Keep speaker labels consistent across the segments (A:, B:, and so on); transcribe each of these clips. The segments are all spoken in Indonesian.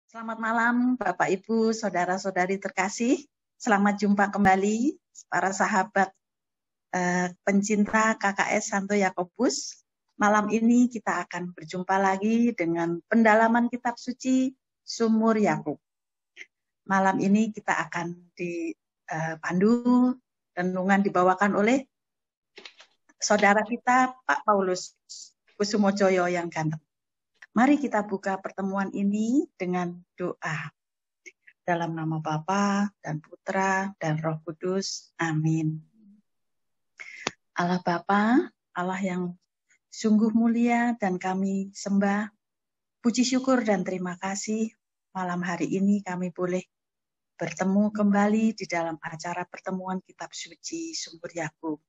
A: Selamat malam Bapak Ibu, Saudara-saudari terkasih. Selamat jumpa kembali para sahabat pencinta KKS Santo Yakobus. Malam ini kita akan berjumpa lagi dengan pendalaman kitab suci Sumur Yakub. Malam ini kita akan dipandu renungan dibawakan oleh saudara kita Pak Paulus Kusumojoyo yang ganteng. Mari kita buka pertemuan ini dengan doa. Dalam nama Bapa dan Putra dan Roh Kudus. Amin. Allah Bapa, Allah yang sungguh mulia dan kami sembah. Puji syukur dan terima kasih malam hari ini kami boleh bertemu kembali di dalam acara pertemuan kitab suci Sumur Yakub.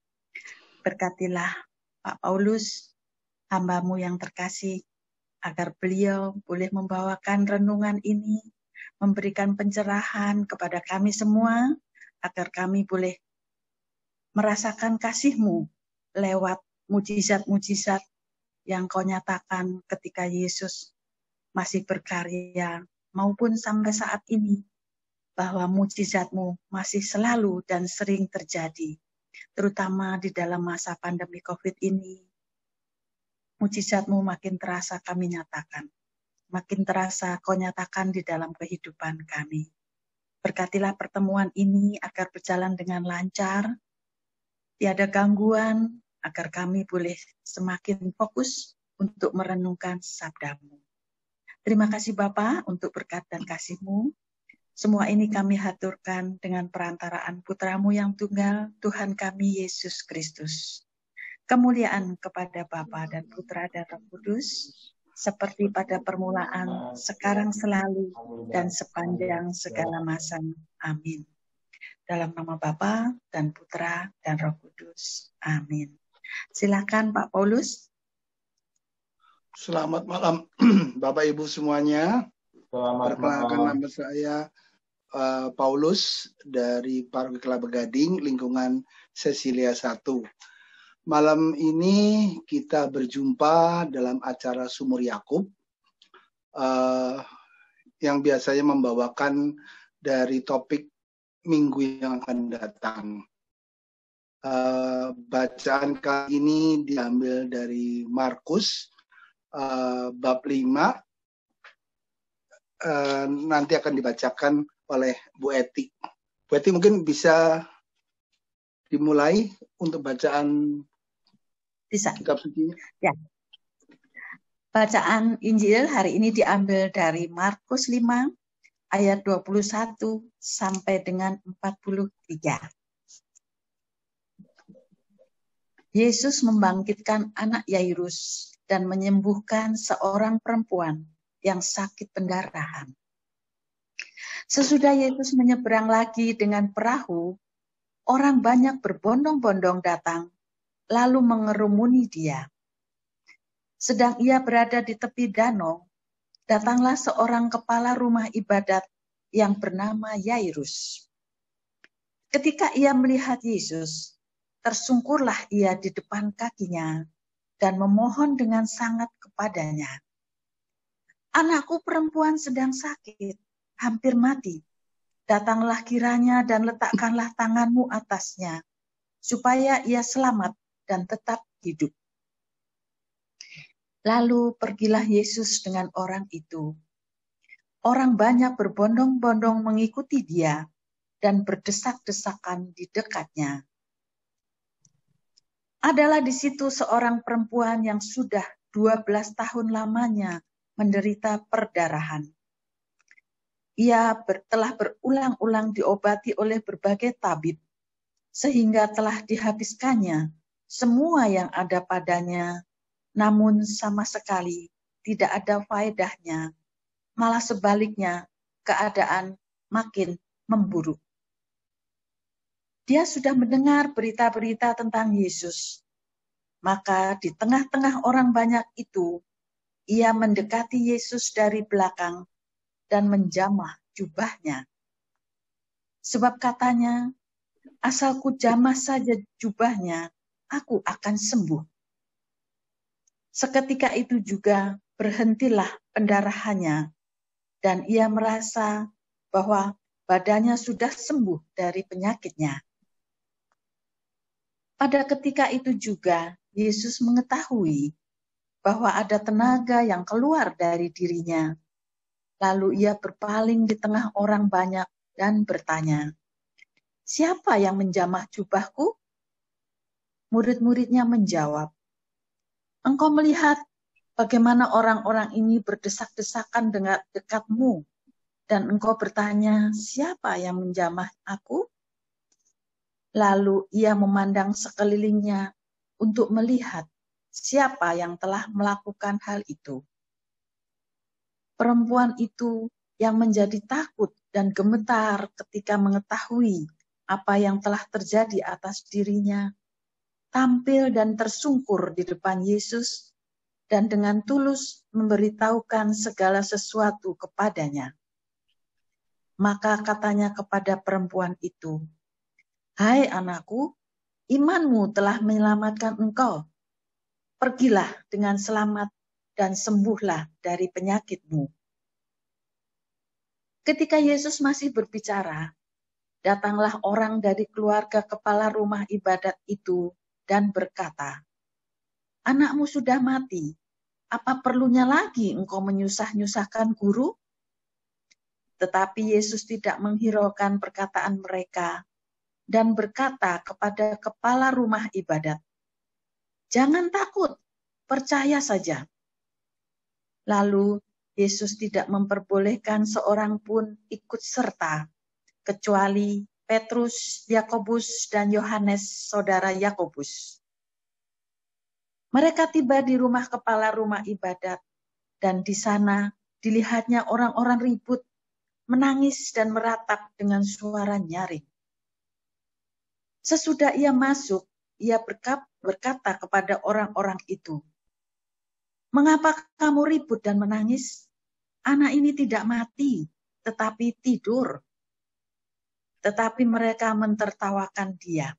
A: Berkatilah Pak Paulus, hamba-Mu yang terkasih, agar beliau boleh membawakan renungan ini, memberikan pencerahan kepada kami semua, agar kami boleh merasakan kasih-Mu lewat mujizat-mujizat yang Kau nyatakan ketika Yesus masih berkarya, maupun sampai saat ini, bahwa mujizat-Mu masih selalu dan sering terjadi, terutama di dalam masa pandemi COVID ini. Mujizat-Mu makin terasa kami nyatakan. Makin terasa Kau nyatakan di dalam kehidupan kami. Berkatilah pertemuan ini agar berjalan dengan lancar, tiada gangguan, agar kami boleh semakin fokus untuk merenungkan sabda-Mu. Terima kasih Bapa untuk berkat dan kasih-Mu. Semua ini kami haturkan dengan perantaraan Putra-Mu yang tunggal, Tuhan kami Yesus Kristus. Kemuliaan kepada Bapa dan Putra dan Roh Kudus, seperti pada permulaan, sekarang selalu, dan sepanjang segala masa. Amin. Dalam nama Bapa dan Putra dan Roh Kudus. Amin. Silakan Pak Paulus.
B: Selamat malam Bapak Ibu semuanya. Perkenalkan nama saya Paulus dari Paroki Kelapa Gading, lingkungan Cecilia 1. Malam ini kita berjumpa dalam acara Sumur Yakub yang biasanya membawakan dari topik minggu yang akan datang. Bacaan kali ini diambil dari Markus bab 5, nanti akan dibacakan oleh Bu Eti. Bu Eti mungkin bisa dimulai untuk bacaan
A: Bisa.
B: kitab suci.
A: Ya. Bacaan Injil hari ini diambil dari Markus 5 ayat 21 sampai dengan 43. Yesus membangkitkan anak Yairus dan menyembuhkan seorang perempuan yang sakit pendarahan. Sesudah Yesus menyeberang lagi dengan perahu, orang banyak berbondong-bondong datang lalu mengerumuni dia. Sedang ia berada di tepi danau, datanglah seorang kepala rumah ibadat yang bernama Yairus. Ketika ia melihat Yesus, tersungkurlah ia di depan kakinya dan memohon dengan sangat kepadanya. Anakku perempuan sedang sakit, hampir mati. Datanglah kiranya dan letakkanlah tanganmu atasnya, supaya ia selamat dan tetap hidup. Lalu pergilah Yesus dengan orang itu. Orang banyak berbondong-bondong mengikuti dia dan berdesak-desakan di dekatnya. Adalah di situ seorang perempuan yang sudah 12 tahun lamanya menderita perdarahan. Ia telah berulang-ulang diobati oleh berbagai tabib, sehingga telah dihabiskannya semua yang ada padanya, namun sama sekali tidak ada faedahnya, malah sebaliknya keadaan makin memburuk. Dia sudah mendengar berita-berita tentang Yesus, maka di tengah-tengah orang banyak itu, ia mendekati Yesus dari belakang dan menjamah jubahnya. Sebab katanya, asal ku jamah saja jubahnya, aku akan sembuh. Seketika itu juga berhentilah pendarahannya, dan ia merasa bahwa badannya sudah sembuh dari penyakitnya. Pada ketika itu juga, Yesus mengetahui bahwa ada tenaga yang keluar dari dirinya. Lalu ia berpaling di tengah orang banyak dan bertanya, "Siapa yang menjamah jubahku?" Murid-muridnya menjawab, "Engkau melihat bagaimana orang-orang ini berdesak-desakan dengan dekatmu, dan engkau bertanya, siapa yang menjamah aku?" Lalu ia memandang sekelilingnya untuk melihat siapa yang telah melakukan hal itu. Perempuan itu yang menjadi takut dan gemetar ketika mengetahui apa yang telah terjadi atas dirinya, tampil dan tersungkur di depan Yesus dan dengan tulus memberitahukan segala sesuatu kepadanya. Maka katanya kepada perempuan itu, "Hai anakku, imanmu telah menyelamatkan engkau. Pergilah dengan selamat dan sembuhlah dari penyakitmu." Ketika Yesus masih berbicara, datanglah orang dari keluarga kepala rumah ibadat itu dan berkata, "Anakmu sudah mati, apa perlunya lagi engkau menyusah-nyusahkan guru?" Tetapi Yesus tidak menghiraukan perkataan mereka dan berkata kepada kepala rumah ibadat, "Jangan takut, percaya saja." Lalu Yesus tidak memperbolehkan seorang pun ikut serta, kecuali Petrus, Yakobus, dan Yohanes, saudara Yakobus. Mereka tiba di rumah kepala rumah ibadat, dan di sana dilihatnya orang-orang ribut, menangis dan meratap dengan suara nyaring. Sesudah ia masuk, ia berkata kepada orang-orang itu, "Mengapa kamu ribut dan menangis? Anak ini tidak mati, tetapi tidur." Tetapi mereka mentertawakan dia.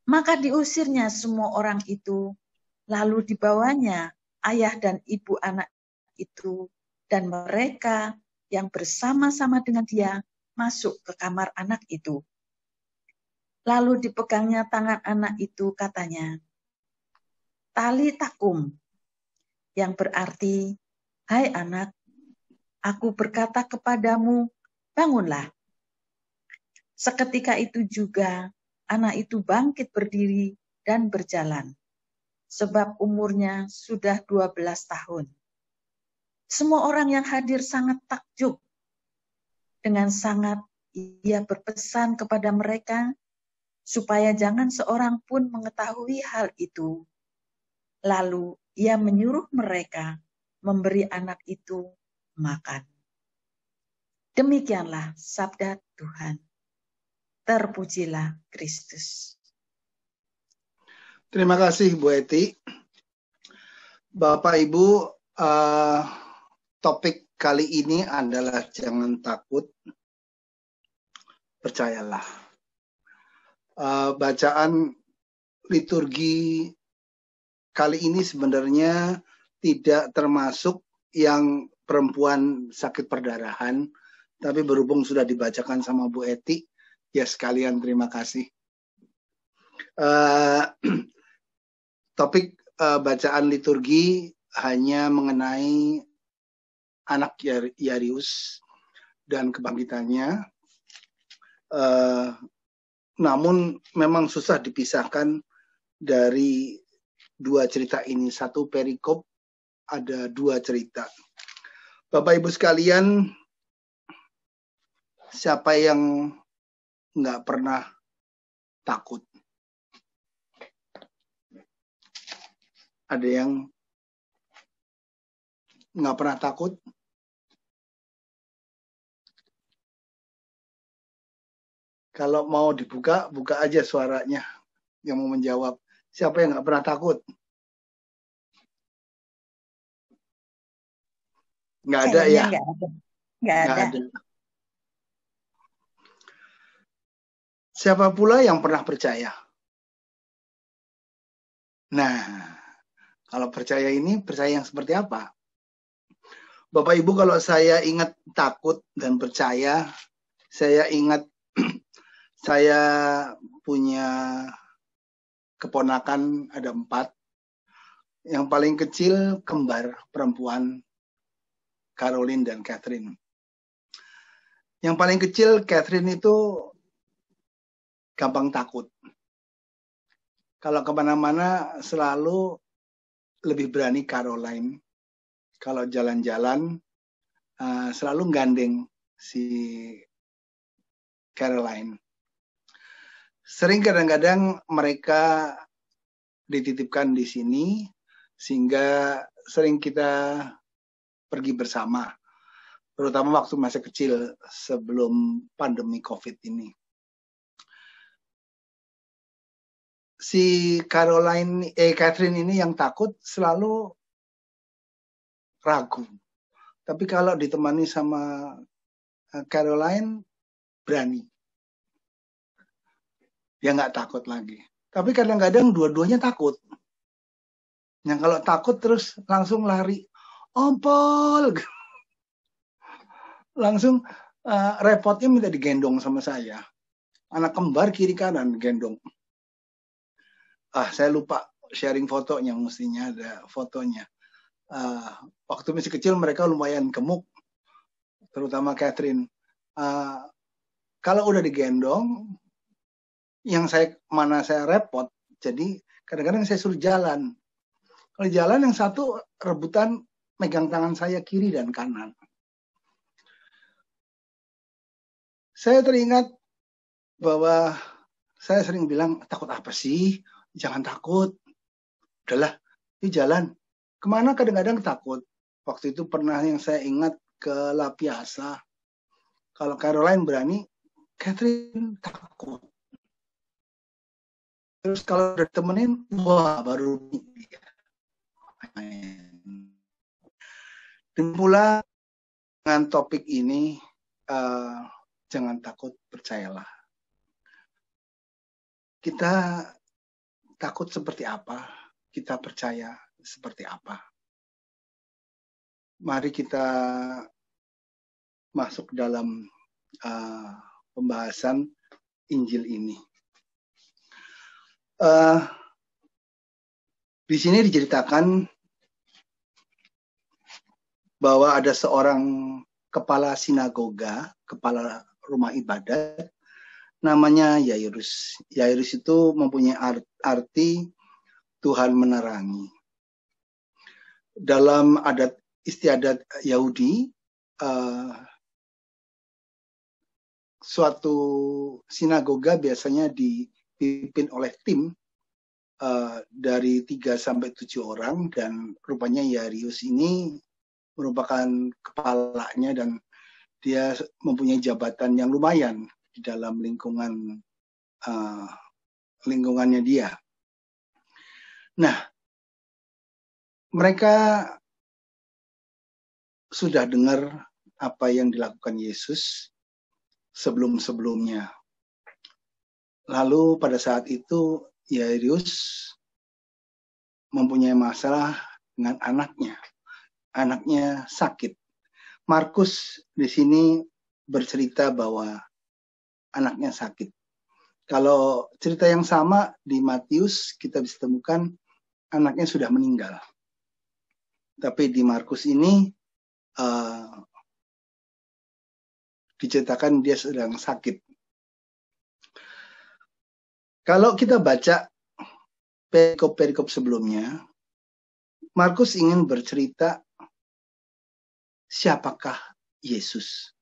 A: Maka diusirnya semua orang itu, lalu dibawanya ayah dan ibu anak itu, dan mereka yang bersama-sama dengan dia masuk ke kamar anak itu. Lalu dipegangnya tangan anak itu, katanya, "Tali takum," yang berarti, "Hai anak, aku berkata kepadamu, bangunlah." Seketika itu juga anak itu bangkit berdiri dan berjalan, sebab umurnya sudah 12 tahun. Semua orang yang hadir sangat takjub. Dengan sangat ia berpesan kepada mereka supaya jangan seorang pun mengetahui hal itu. Lalu ia menyuruh mereka memberi anak itu makan. Demikianlah sabda Tuhan. Terpujilah Kristus.
B: Terima kasih Bu Eti. Bapak Ibu, topik kali ini adalah jangan takut, percayalah. Bacaan liturgi kali ini sebenarnya tidak termasuk yang perempuan sakit perdarahan, tapi berhubung sudah dibacakan sama Bu Eti, ya sekalian terima kasih. Topik bacaan liturgi hanya mengenai anak Yarius dan kebangkitannya. Namun memang susah dipisahkan dari dua cerita ini. Satu perikop, ada dua cerita. Bapak Ibu sekalian, siapa yang nggak pernah takut? Ada yang nggak pernah takut? Kalau mau dibuka, buka aja suaranya yang mau menjawab. Siapa yang nggak pernah takut? Nggak ada ya?
A: Nggak ada.
B: Siapa pula yang pernah percaya? Nah, kalau percaya ini, percaya yang seperti apa? Bapak Ibu, kalau saya ingat takut dan percaya, saya ingat saya punya keponakan ada 4. Yang paling kecil kembar perempuan, Caroline dan Catherine. Yang paling kecil Catherine itu gampang takut. Kalau kemana-mana selalu lebih berani Caroline. Kalau jalan-jalan selalu gandeng si Caroline. Sering kadang-kadang mereka dititipkan di sini, sehingga sering kita pergi bersama, terutama waktu masih kecil sebelum pandemi COVID ini. Si Catherine ini yang takut selalu ragu. Tapi kalau ditemani sama Caroline, berani. Dia nggak takut lagi. Tapi kadang-kadang dua-duanya takut. Yang kalau takut terus langsung lari. Ompol. Langsung repotnya minta digendong sama saya. Anak kembar kiri kanan gendong. Saya lupa sharing fotonya, mestinya ada fotonya. Waktu masih kecil mereka lumayan gemuk, terutama Catherine. Kalau udah digendong, mana saya repot, jadi kadang-kadang saya suruh jalan. Kalau jalan yang satu rebutan megang tangan saya kiri dan kanan. Saya teringat bahwa saya sering bilang, takut apa sih? Jangan takut. Udahlah, yuk jalan. Kemana kadang-kadang takut. Waktu itu pernah yang saya ingat ke La Piazza. Kalau Caroline berani, Catherine takut. Terus kalau udah temenin, wah baru dia. Dan pula dengan topik ini, jangan takut, percayalah. Kita takut seperti apa, kita percaya seperti apa. Mari kita masuk dalam pembahasan Injil ini. Di sini diceritakan bahwa ada seorang kepala sinagoga, kepala rumah ibadat, namanya Yairus. Yairus itu mempunyai arti Tuhan menerangi. Dalam adat istiadat Yahudi, suatu sinagoga biasanya dipimpin oleh tim dari 3-7 orang, dan rupanya Yairus ini merupakan kepalanya, dan dia mempunyai jabatan yang lumayan di dalam lingkungannya dia. Nah, mereka sudah dengar apa yang dilakukan Yesus sebelum-sebelumnya. Lalu pada saat itu Yairus mempunyai masalah dengan anaknya. Anaknya sakit. Markus di sini bercerita bahwa anaknya sakit. Kalau cerita yang sama di Matius kita bisa temukan anaknya sudah meninggal. Tapi di Markus ini diceritakan dia sedang sakit. Kalau kita baca perikop-perikop sebelumnya, Markus ingin bercerita siapakah Yesus.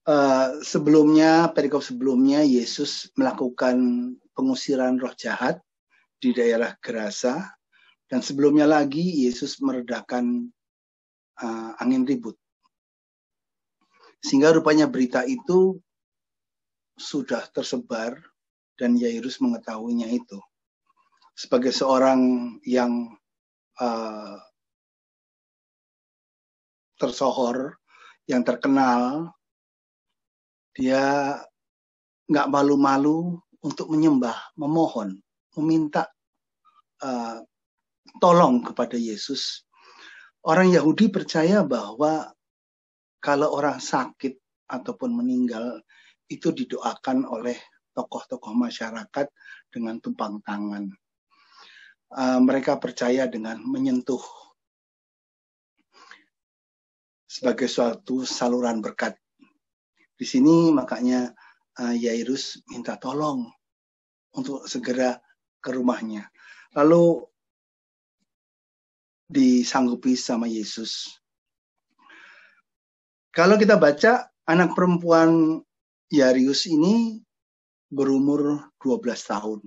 B: Perikop sebelumnya Yesus melakukan pengusiran roh jahat di daerah Gerasa, dan sebelumnya lagi Yesus meredakan angin ribut. Sehingga rupanya berita itu sudah tersebar dan Yairus mengetahuinya itu. Sebagai seorang yang tersohor, yang terkenal, dia nggak malu-malu untuk menyembah, memohon, meminta tolong kepada Yesus. Orang Yahudi percaya bahwa kalau orang sakit ataupun meninggal itu didoakan oleh tokoh-tokoh masyarakat dengan tumpang tangan. Mereka percaya dengan menyentuh sebagai suatu saluran berkat. Di sini makanya Yairus minta tolong untuk segera ke rumahnya. Lalu disanggupi sama Yesus. Kalau kita baca, anak perempuan Yairus ini berumur 12 tahun.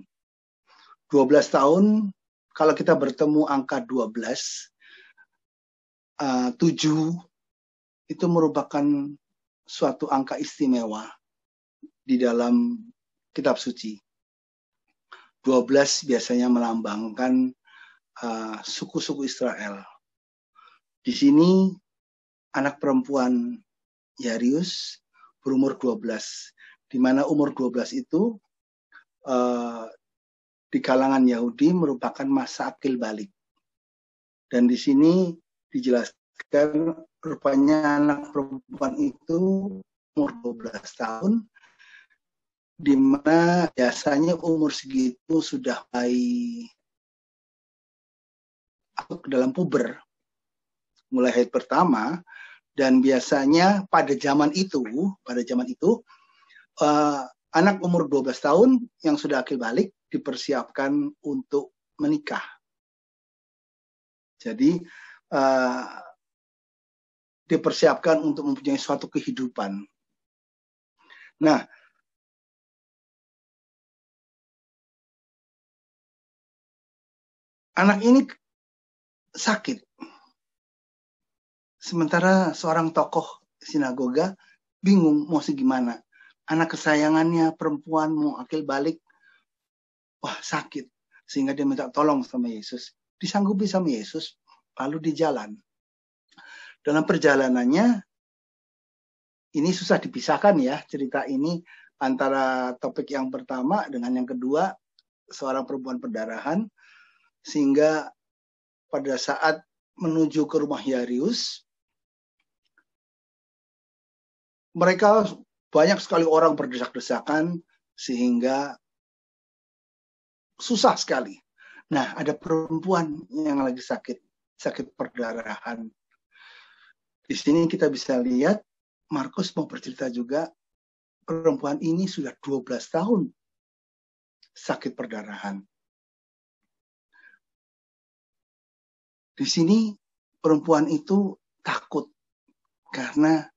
B: 12 tahun, kalau kita bertemu angka 12, 7 itu merupakan suatu angka istimewa di dalam kitab suci. 12 biasanya melambangkan suku-suku Israel. Di sini anak perempuan Yairus berumur 12, di mana umur 12 itu di kalangan Yahudi merupakan masa akil balik. Dan di sini dijelaskan rupanya anak perempuan itu umur 12 tahun, di mana biasanya umur segitu sudah mulai ke dalam puber, mulai haid pertama, dan biasanya pada zaman itu anak umur 12 tahun yang sudah akil balik dipersiapkan untuk menikah. Jadi dipersiapkan untuk mempunyai suatu kehidupan. Nah, anak ini sakit. Sementara seorang tokoh sinagoga bingung mau segimana. Anak kesayangannya perempuan mau akil balik, wah sakit. Sehingga dia minta tolong sama Yesus. Disanggupi sama Yesus, lalu di jalan. Dalam perjalanannya, ini susah dipisahkan ya cerita ini antara topik yang pertama dengan yang kedua, seorang perempuan perdarahan, sehingga pada saat menuju ke rumah Yairus, mereka banyak sekali orang berdesak-desakan sehingga susah sekali. Nah, ada perempuan yang lagi sakit perdarahan. Di sini kita bisa lihat Markus mau bercerita juga, perempuan ini sudah 12 tahun sakit perdarahan. Di sini perempuan itu takut karena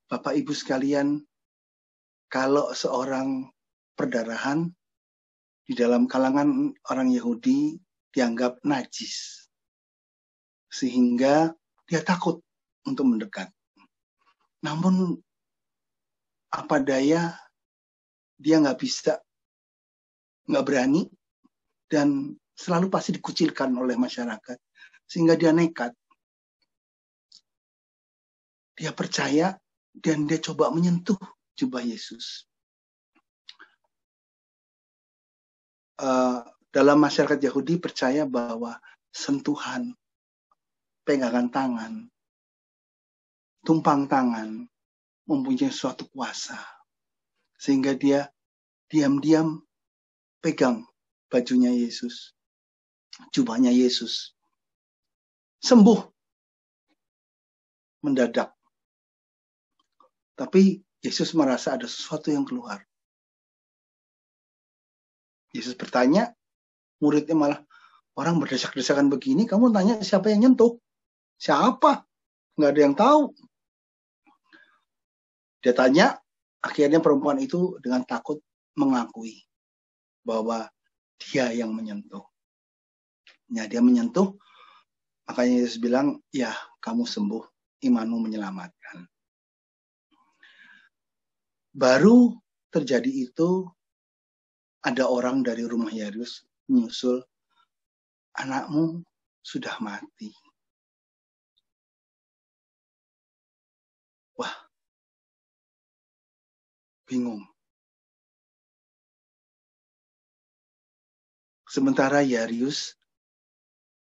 B: Bapak Ibu sekalian, kalau seorang perdarahan di dalam kalangan orang Yahudi dianggap najis. Sehingga dia takut untuk mendekat. Namun apa daya, dia nggak berani, dan selalu pasti dikucilkan oleh masyarakat. Sehingga dia nekat. Dia percaya dan dia coba menyentuh jubah Yesus. Dalam masyarakat Yahudi percaya bahwa sentuhan, pegangan tangan, tumpang tangan mempunyai suatu kuasa. Sehingga dia diam-diam pegang bajunya Yesus, jubahnya Yesus. Sembuh mendadak. Tapi Yesus merasa ada sesuatu yang keluar. Yesus bertanya, muridnya malah, orang berdesak-desakan begini, kamu tanya siapa yang nyentuh? Siapa? Nggak ada yang tahu. Dia tanya, akhirnya perempuan itu dengan takut mengakui bahwa dia yang menyentuh. Ya, dia menyentuh, makanya Yesus bilang, ya kamu sembuh, imanmu menyelamatkan. Baru terjadi itu, ada orang dari rumah Yairus menyusul, anakmu sudah mati. Wah, bingung. Sementara Yairus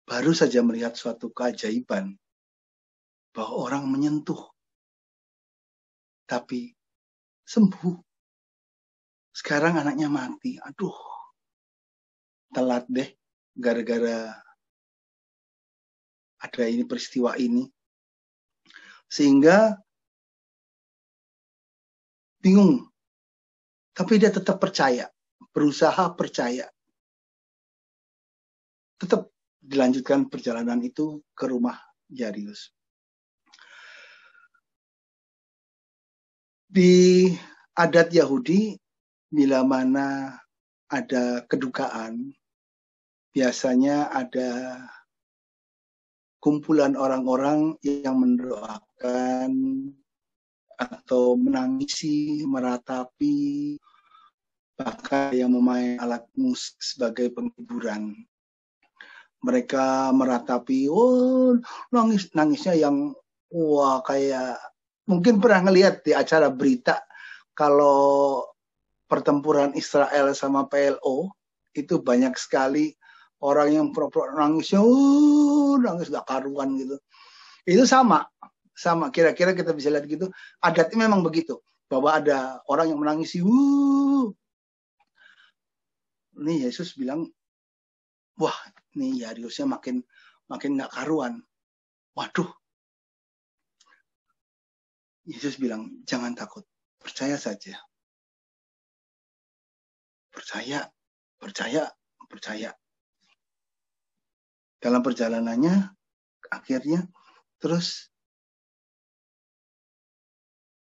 B: baru saja melihat suatu keajaiban bahwa orang menyentuh tapi sembuh. Sekarang anaknya mati. Aduh, telat deh gara-gara ada ini peristiwa ini. Sehingga bingung. Tapi dia tetap percaya, berusaha percaya. Tetap dilanjutkan perjalanan itu ke rumah Jairus. Di adat Yahudi, bila mana ada kedukaan, biasanya ada kumpulan orang-orang yang mendoakan atau menangisi, meratapi, bahkan yang memainkan alat musik sebagai penghiburan. Mereka meratapi, nangisnya yang wah kayak mungkin pernah ngelihat di acara berita kalau pertempuran Israel sama PLO itu banyak sekali orang yang pura-pura nangisnya, nangis gak karuan gitu. Itu sama kira-kira kita bisa lihat gitu. Adatnya memang begitu, bahwa ada orang yang menangisi. Ini Yesus bilang, wah, ini Jairusnya makin gak karuan. Waduh. Yesus bilang, jangan takut, percaya saja. Percaya. Dalam perjalanannya, akhirnya, terus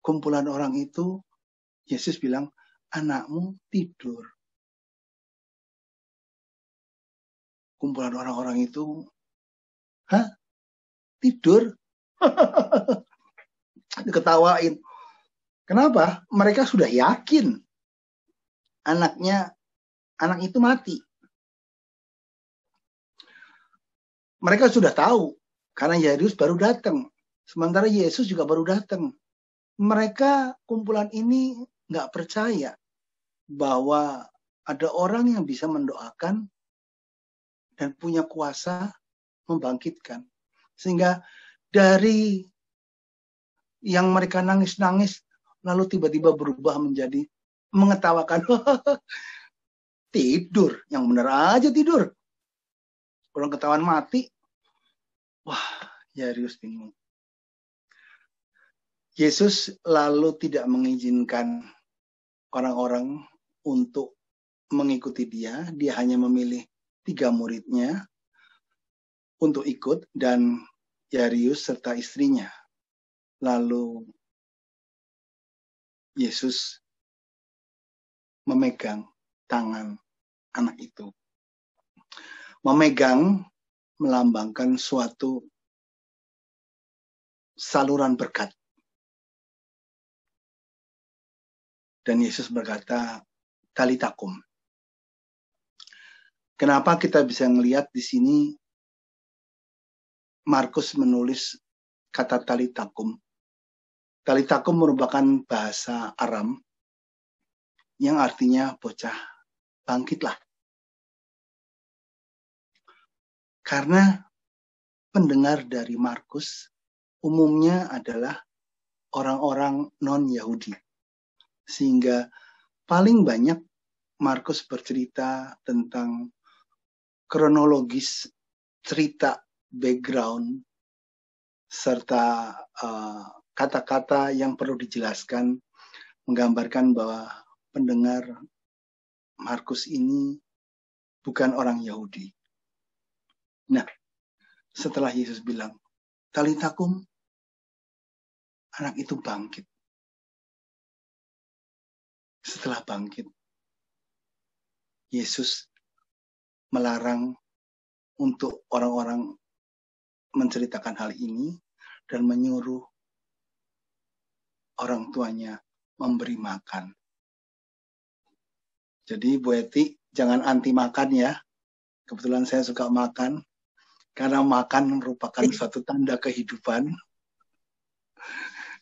B: kumpulan orang itu, Yesus bilang, anakmu tidur. Kumpulan orang-orang itu, tidur? Diketawain. Kenapa? Mereka sudah yakin anak itu mati. Mereka sudah tahu karena Jairus baru datang. Sementara Yesus juga baru datang. Mereka kumpulan ini nggak percaya bahwa ada orang yang bisa mendoakan dan punya kuasa membangkitkan. Sehingga dari yang mereka nangis-nangis lalu tiba-tiba berubah menjadi mengetawakan. Tidur, yang benar aja tidur. Orang ketahuan mati. Wah, Jairus bingung. Yesus lalu tidak mengizinkan orang-orang untuk mengikuti dia. Dia hanya memilih 3 muridnya untuk ikut dan Jairus serta istrinya. Lalu Yesus memegang tangan anak itu. Memegang melambangkan suatu saluran berkat. Dan Yesus berkata, talitakum. Kenapa kita bisa melihat di sini Markus menulis kata talitakum. Talitakum merupakan bahasa Aram yang artinya bocah, bangkitlah. Karena pendengar dari Markus umumnya adalah orang-orang non-Yahudi. Sehingga paling banyak Markus bercerita tentang kronologis cerita background serta kata-kata yang perlu dijelaskan menggambarkan bahwa pendengar Markus ini bukan orang Yahudi. Nah, setelah Yesus bilang, talitakum, anak itu bangkit. Setelah bangkit, Yesus melarang untuk orang-orang menceritakan hal ini dan menyuruh orang tuanya memberi makan. Jadi Bu Eti, jangan anti makan ya. Kebetulan saya suka makan. Karena makan merupakan suatu tanda kehidupan.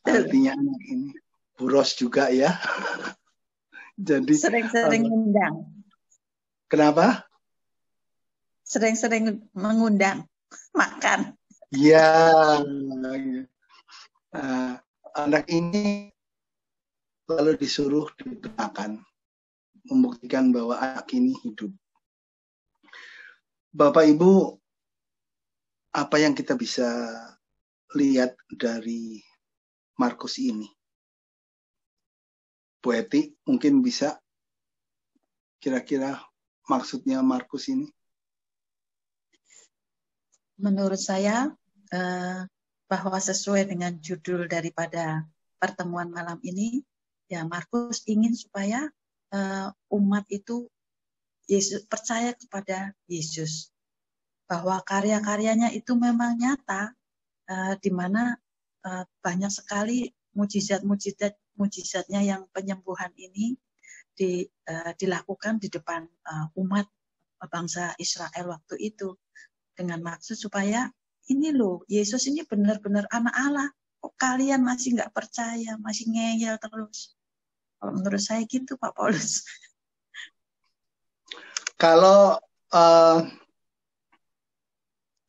B: Artinya anak ini buros juga ya. Jadi
A: sering-sering mengundang.
B: Kenapa?
A: Sering-sering mengundang makan.
B: Iya. Anak ini lalu disuruh dibenarkan, membuktikan bahwa anak ini hidup. Bapak Ibu, apa yang kita bisa lihat dari Markus ini? Bu Eti mungkin bisa kira-kira maksudnya Markus ini?
A: Menurut saya bahwa sesuai dengan judul daripada pertemuan malam ini, ya Markus ingin supaya umat itu Yesus percaya kepada Yesus, bahwa karya-karyanya itu memang nyata, di mana banyak sekali mujizatnya yang penyembuhan ini dilakukan di depan umat bangsa Israel waktu itu, dengan maksud supaya ini loh, Yesus ini benar-benar anak Allah, kok kalian masih nggak percaya, masih ngeyel terus. Kalau menurut saya gitu, Pak Paulus.
B: Kalau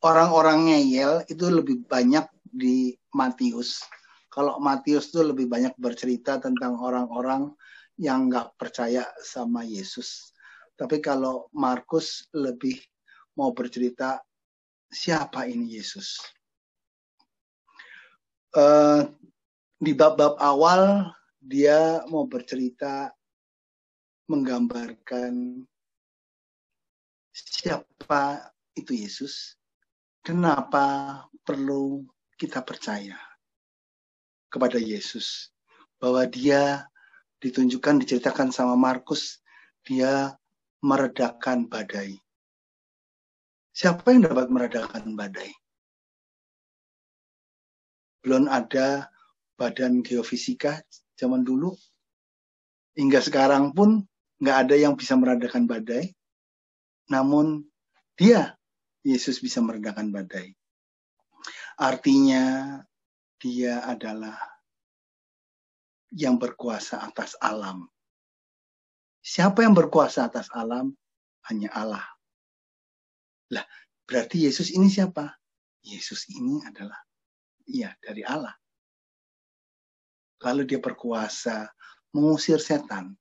B: orang-orang ngeyel itu lebih banyak di Matius. Kalau Matius itu lebih banyak bercerita tentang orang-orang yang nggak percaya sama Yesus. Tapi kalau Markus lebih mau bercerita siapa ini Yesus. Di bab-bab awal dia mau bercerita menggambarkan siapa itu Yesus, kenapa perlu kita percaya kepada Yesus, bahwa dia ditunjukkan, diceritakan sama Markus, dia meredakan badai. Siapa yang dapat meredakan badai? Belum ada badan geofisika zaman dulu, hingga sekarang pun nggak ada yang bisa meredakan badai. Namun dia, Yesus, bisa meredakan badai. Artinya dia adalah yang berkuasa atas alam. Siapa yang berkuasa atas alam? Hanya Allah. Lah, berarti Yesus ini siapa? Yesus ini adalah dari Allah. Lalu dia berkuasa mengusir setan,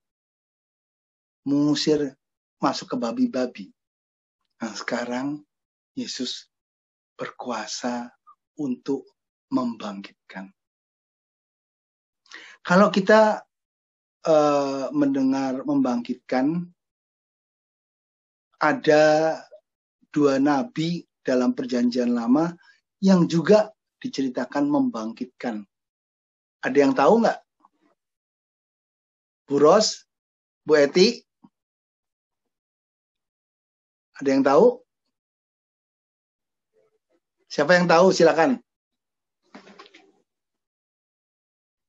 B: mengusir masuk ke babi-babi. Nah, sekarang Yesus berkuasa untuk membangkitkan. Kalau kita mendengar membangkitkan, ada dua nabi dalam perjanjian lama yang juga diceritakan membangkitkan. Ada yang tahu nggak? Bu Ros, Bu Eti? Ada yang tahu? Siapa yang tahu? Silakan.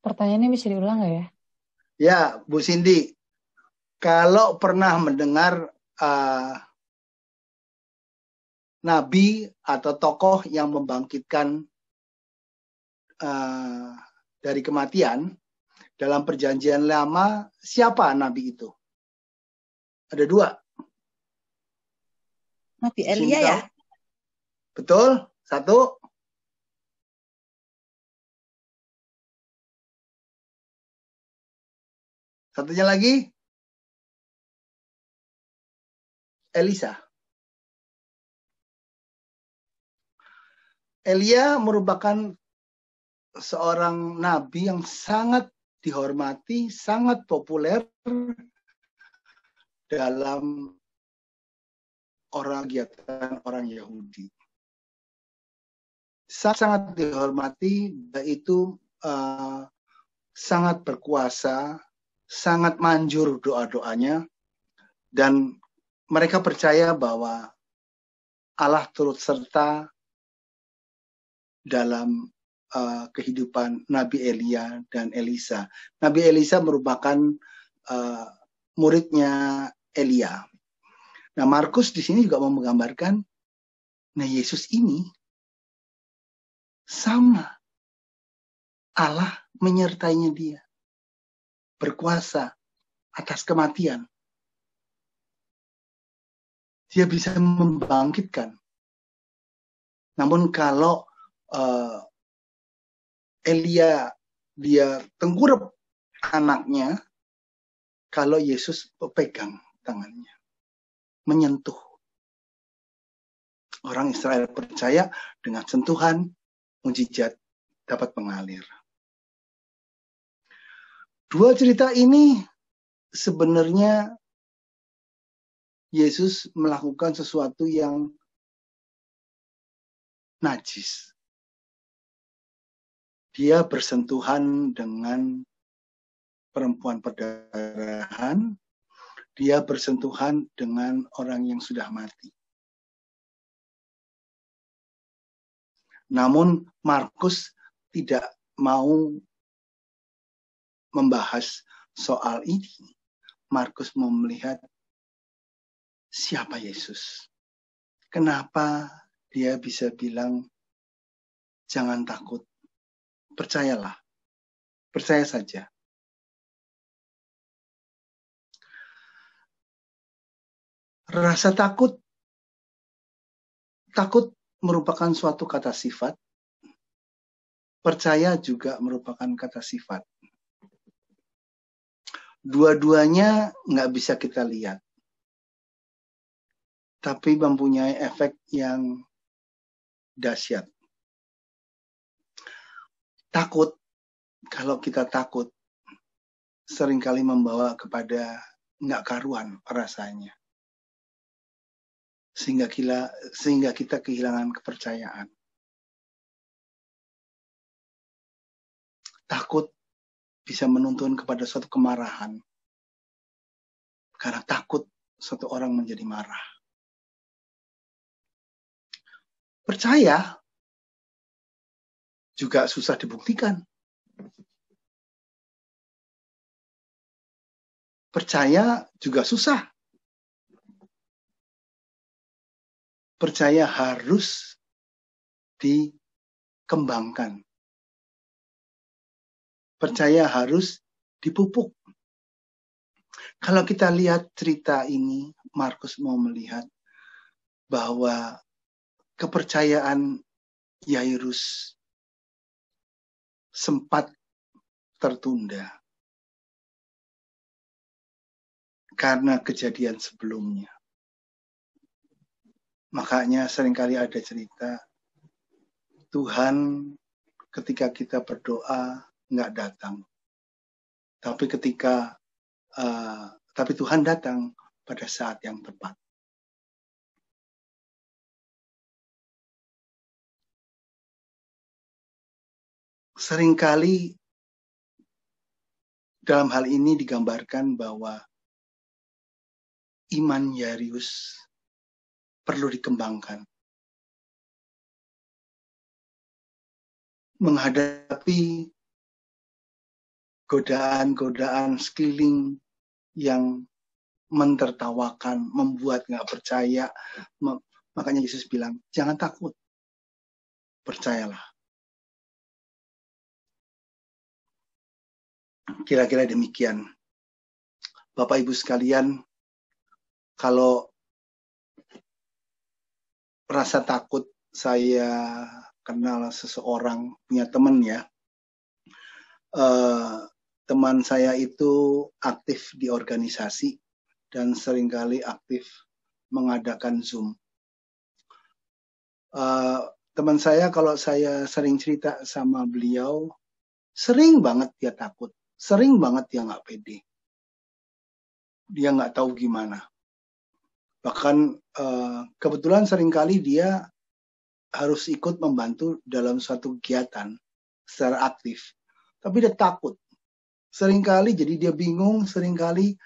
C: Pertanyaannya bisa diulang nggak ya?
B: Ya, Bu Cindy. Kalau pernah mendengar nabi atau tokoh yang membangkitkan dari kematian dalam perjanjian lama, siapa nabi itu? Ada dua.
A: Nabi Elia ya?
B: Betul. Satu. Satunya lagi. Elisa. Elia merupakan seorang nabi yang sangat dihormati, sangat populer dalam kegiatan orang Yahudi. Sangat dihormati, yaitu sangat berkuasa, sangat manjur doa-doanya, dan mereka percaya bahwa Allah turut serta dalam kehidupan Nabi Elia dan Elisa. Nabi Elisa merupakan muridnya Elia. Nah, Markus di sini juga mau menggambarkan, nah Yesus ini sama, Allah menyertainya dia, berkuasa atas kematian. Dia bisa membangkitkan. Namun kalau Elia dia tengkurap anaknya kalau Yesus pegang tangannya, menyentuh. Orang Israel percaya dengan sentuhan mujizat dapat mengalir. Dua cerita ini sebenarnya Yesus melakukan sesuatu yang najis. Dia bersentuhan dengan perempuan perdarahan, dia bersentuhan dengan orang yang sudah mati. Namun Markus tidak mau membahas soal ini. Markus mau melihat siapa Yesus. Kenapa dia bisa bilang, jangan takut, percayalah, percaya saja. Rasa takut merupakan suatu kata sifat, percaya juga merupakan kata sifat. Dua-duanya nggak bisa kita lihat, tapi mempunyai efek yang dahsyat. Takut, kalau kita takut, seringkali membawa kepada nggak karuan rasanya. Sehingga kita kehilangan kepercayaan. Takut bisa menuntun kepada suatu kemarahan. Karena takut suatu orang menjadi marah. Percaya juga susah dibuktikan. Percaya juga susah. Percaya harus dikembangkan. Percaya harus dipupuk. Kalau kita lihat cerita ini, Markus mau melihat bahwa kepercayaan Yairus sempat tertunda karena kejadian sebelumnya. Makanya seringkali ada cerita, Tuhan ketika kita berdoa nggak datang. Tapi Tuhan datang pada saat yang tepat. Seringkali dalam hal ini digambarkan bahwa iman Yairus perlu dikembangkan. Menghadapi godaan-godaan sekeliling yang mentertawakan, membuat nggak percaya. Makanya Yesus bilang, jangan takut, percayalah. Kira-kira demikian. Bapak Ibu sekalian, kalau rasa takut, saya kenal seseorang, punya teman ya. Teman saya itu aktif di organisasi dan seringkali aktif mengadakan Zoom. Teman saya, kalau saya sering cerita sama beliau, sering banget dia takut, sering banget dia nggak pede. Dia nggak tahu gimana. Bahkan kebetulan seringkali dia harus ikut membantu dalam suatu kegiatan secara aktif. Tapi dia takut. Seringkali jadi dia bingung, seringkali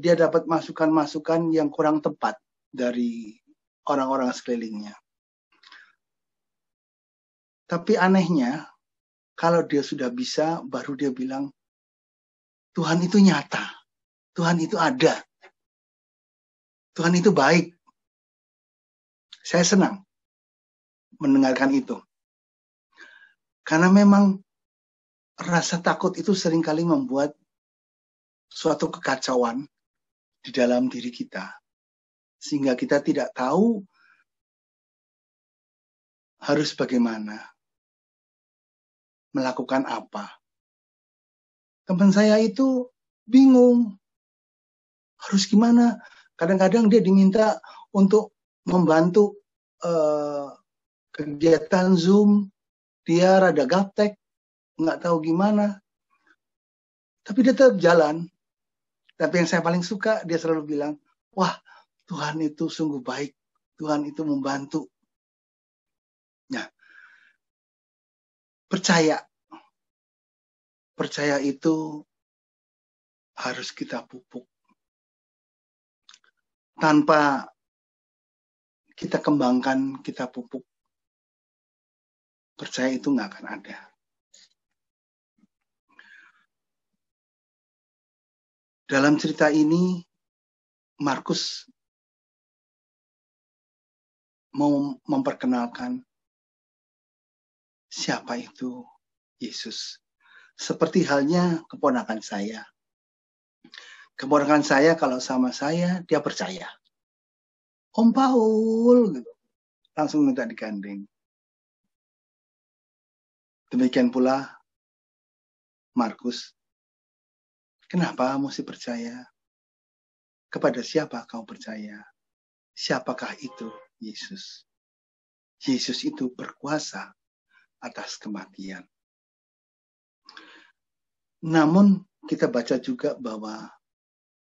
B: dia dapat masukan-masukan yang kurang tepat dari orang-orang sekelilingnya. Tapi anehnya, kalau dia sudah bisa, baru dia bilang, Tuhan itu nyata, Tuhan itu ada, Tuhan itu baik. Saya senang mendengarkan itu. Karena memang rasa takut itu seringkali membuat suatu kekacauan di dalam diri kita. Sehingga kita tidak tahu harus bagaimana. melakukan apa. Teman saya itu bingung. Harus gimana? Kadang-kadang dia diminta untuk membantu kegiatan Zoom. Dia rada gaptek, nggak tahu gimana. Tapi dia tetap jalan. Tapi yang saya paling suka, dia selalu bilang, wah, Tuhan itu sungguh baik. Tuhan itu membantu. Nah, percaya. Percaya itu harus kita pupuk. Tanpa kita kembangkan, kita pupuk, percaya itu nggak akan ada. Dalam cerita ini, Markus mau memperkenalkan siapa itu Yesus. Seperti halnya keponakan saya. Keponakan saya kalau sama saya, dia percaya. Om Paul, gitu. Langsung minta digandeng. Demikian pula Markus. Kenapa mesti percaya? Kepada siapa kau percaya? Siapakah itu Yesus? Yesus itu berkuasa atas kematian. Namun kita baca juga bahwa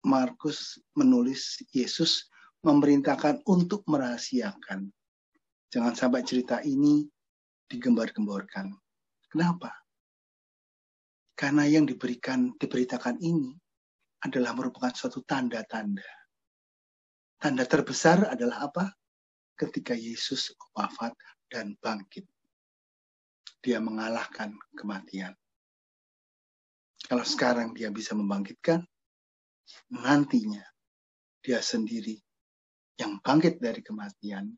B: Markus menulis Yesus memerintahkan untuk merahasiakan. Jangan sampai cerita ini digembar-gemborkan. Kenapa? Karena yang diberitakan ini adalah merupakan suatu tanda-tanda. Tanda terbesar adalah apa? Ketika Yesus wafat dan bangkit. Dia mengalahkan kematian. Kalau sekarang dia bisa membangkitkan, nantinya dia sendiri yang bangkit dari kematian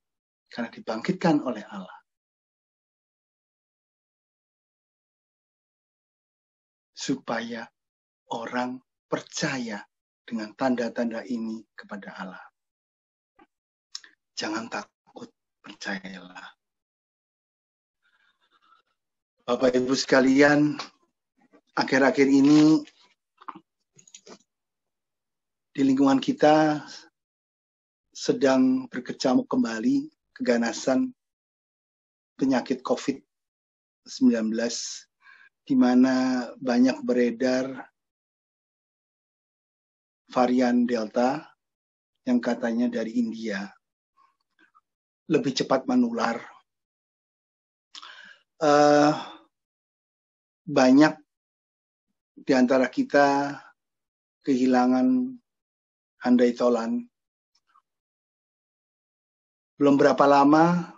B: karena dibangkitkan oleh Allah. Supaya orang percaya dengan tanda-tanda ini kepada Allah. Jangan takut, percayalah. Bapak Ibu sekalian, akhir-akhir ini di lingkungan kita sedang berkecamuk kembali keganasan penyakit COVID-19, di mana banyak beredar varian Delta yang katanya dari India lebih cepat menular. Banyak di antara kita kehilangan handai tolan. Belum berapa lama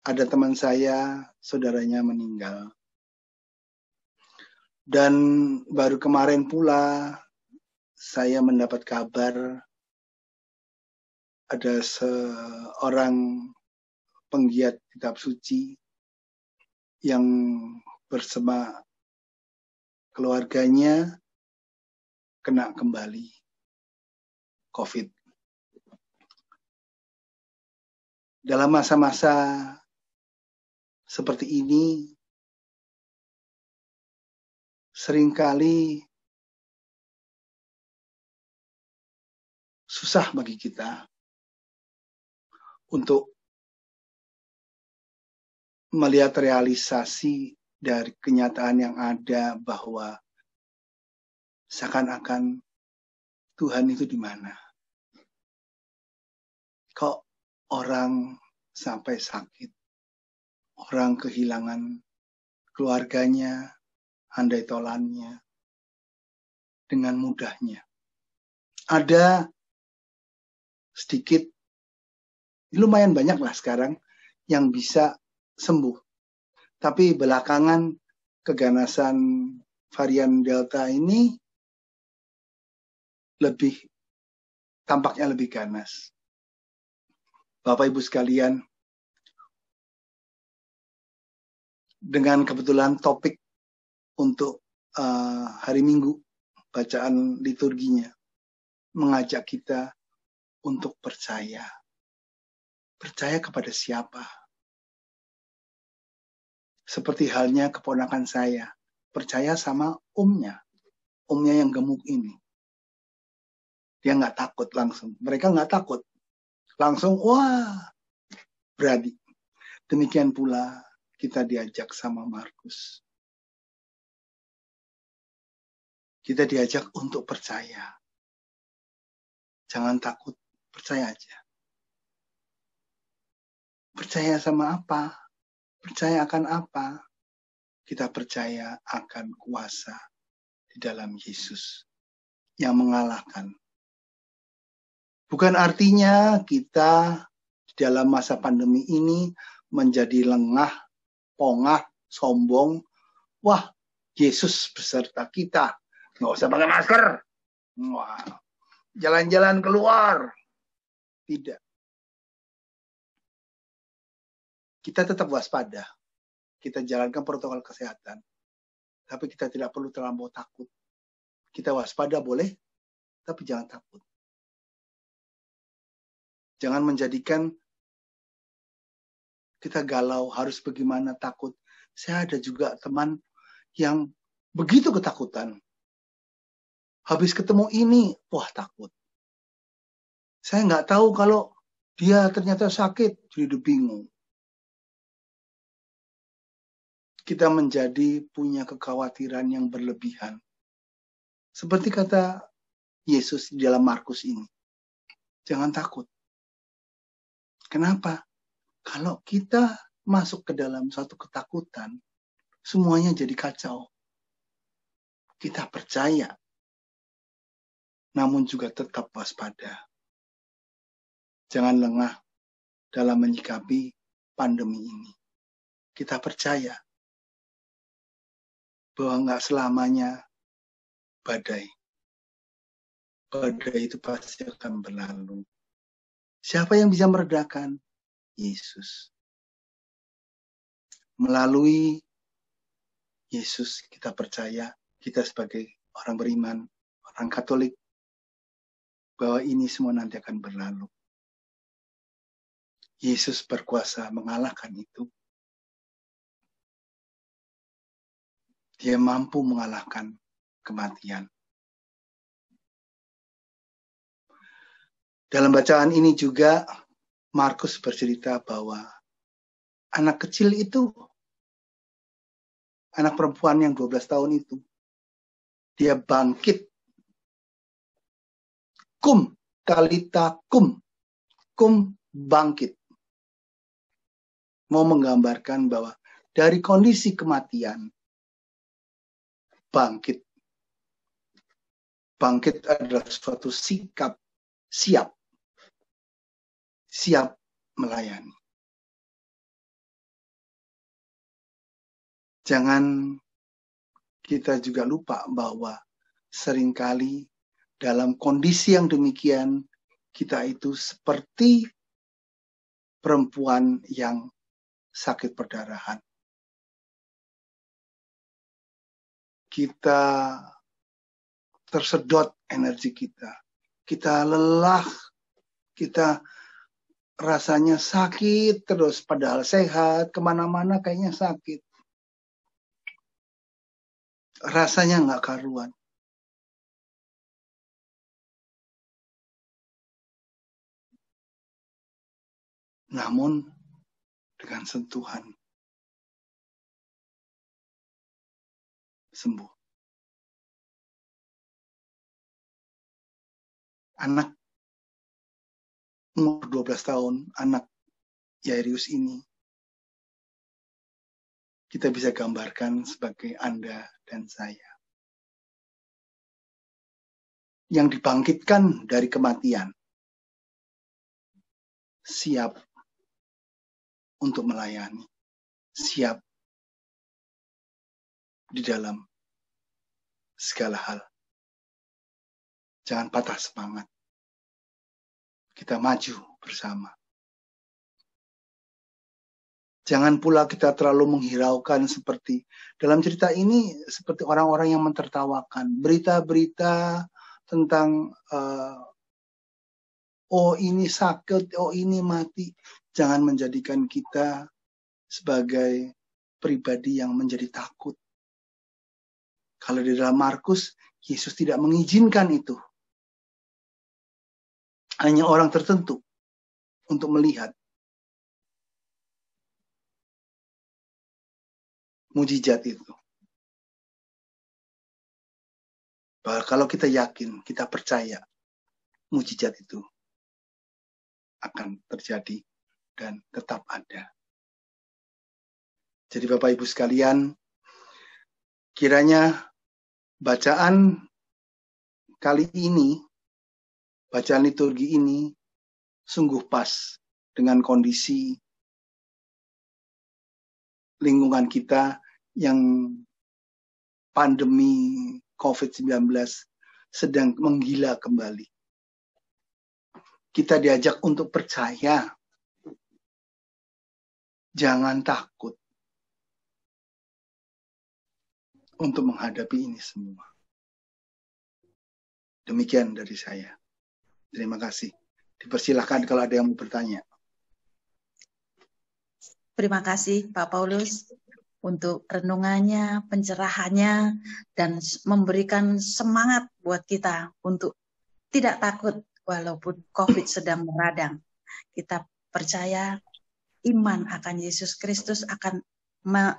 B: ada teman saya, saudaranya meninggal. Dan baru kemarin pula saya mendapat kabar ada seorang penggiat kitab suci yang bersama keluarganya kena kembali COVID. Dalam masa-masa seperti ini, seringkali susah bagi kita untuk melihat realisasi dari kenyataan yang ada bahwa seakan-akan Tuhan itu di mana. Kok orang sampai sakit, orang kehilangan keluarganya, handai tolannya, dengan mudahnya. Ada sedikit, lumayan banyak lah sekarang, yang bisa sembuh. Tapi belakangan keganasan varian Delta ini tampaknya lebih ganas. Bapak Ibu sekalian, dengan kebetulan topik untuk hari Minggu, bacaan liturginya, mengajak kita untuk percaya. Percaya kepada siapa? Seperti halnya keponakan saya, percaya sama omnya yang gemuk ini. Dia nggak takut langsung. Mereka nggak takut. Langsung, wah, berani. Demikian pula kita diajak sama Markus. Kita diajak untuk percaya. Jangan takut, percaya aja. Percaya sama apa? Percaya akan apa? Kita percaya akan kuasa di dalam Yesus yang mengalahkan. Bukan artinya kita di dalam masa pandemi ini menjadi lengah, pongah, sombong. Wah, Yesus beserta kita. Nggak usah pakai masker. Wah, jalan-jalan keluar. Tidak. Kita tetap waspada. Kita jalankan protokol kesehatan. Tapi kita tidak perlu terlampau takut. Kita waspada boleh, tapi jangan takut. Jangan menjadikan kita galau, harus bagaimana, takut. Saya ada juga teman yang begitu ketakutan. Habis ketemu ini, wah takut. Saya nggak tahu kalau dia ternyata sakit, jadi bingung. Kita menjadi punya kekhawatiran yang berlebihan. Seperti kata Yesus di dalam Markus ini. Jangan takut. Kenapa? Kalau kita masuk ke dalam suatu ketakutan, semuanya jadi kacau. Kita percaya, namun juga tetap waspada. Jangan lengah dalam menyikapi pandemi ini. Kita percaya bahwa nggak selamanya badai. Badai itu pasti akan berlalu. Siapa yang bisa meredakan? Yesus. Melalui Yesus kita percaya, kita sebagai orang beriman, orang Katolik, bahwa ini semua nanti akan berlalu. Yesus berkuasa mengalahkan itu. Dia mampu mengalahkan kematian. Dalam bacaan ini juga Markus bercerita bahwa anak kecil itu, anak perempuan yang 12 tahun itu, dia bangkit. Kum, talita kum. Kum bangkit. Mau menggambarkan bahwa dari kondisi kematian, bangkit. Bangkit adalah suatu sikap siap. Siap melayani. Jangan kita juga lupa bahwa seringkali dalam kondisi yang demikian, kita itu seperti perempuan yang sakit perdarahan. Kita tersedot energi kita. Kita lelah. Kita rasanya sakit terus, padahal sehat, kemana-mana kayaknya sakit. Rasanya nggak karuan. Namun, dengan sentuhan, sembuh. Anak umur 12 tahun, anak Yairus ini, kita bisa gambarkan sebagai Anda dan saya. Yang dibangkitkan dari kematian. Siap untuk melayani. Siap di dalam segala hal. Jangan patah semangat. Kita maju bersama. Jangan pula kita terlalu menghiraukan seperti dalam cerita ini, seperti orang-orang yang mentertawakan. Berita-berita tentang oh ini sakit, oh ini mati. Jangan menjadikan kita sebagai pribadi yang menjadi takut. Kalau di dalam Markus, Yesus tidak mengizinkan itu. Hanya orang tertentu untuk melihat mujizat itu. Bahwa kalau kita yakin, kita percaya, mujizat itu akan terjadi dan tetap ada. Jadi Bapak Ibu sekalian, kiranya bacaan kali ini, bacaan liturgi ini, sungguh pas dengan kondisi lingkungan kita yang pandemi COVID-19 sedang menggila kembali. Kita diajak untuk percaya, jangan takut untuk menghadapi ini semua. Demikian dari saya. Terima kasih. Dipersilahkan kalau ada yang mau bertanya.
A: Terima kasih Pak Paulus untuk renungannya, pencerahannya, dan memberikan semangat buat kita untuk tidak takut walaupun COVID sedang meradang. Kita percaya iman akan Yesus Kristus akan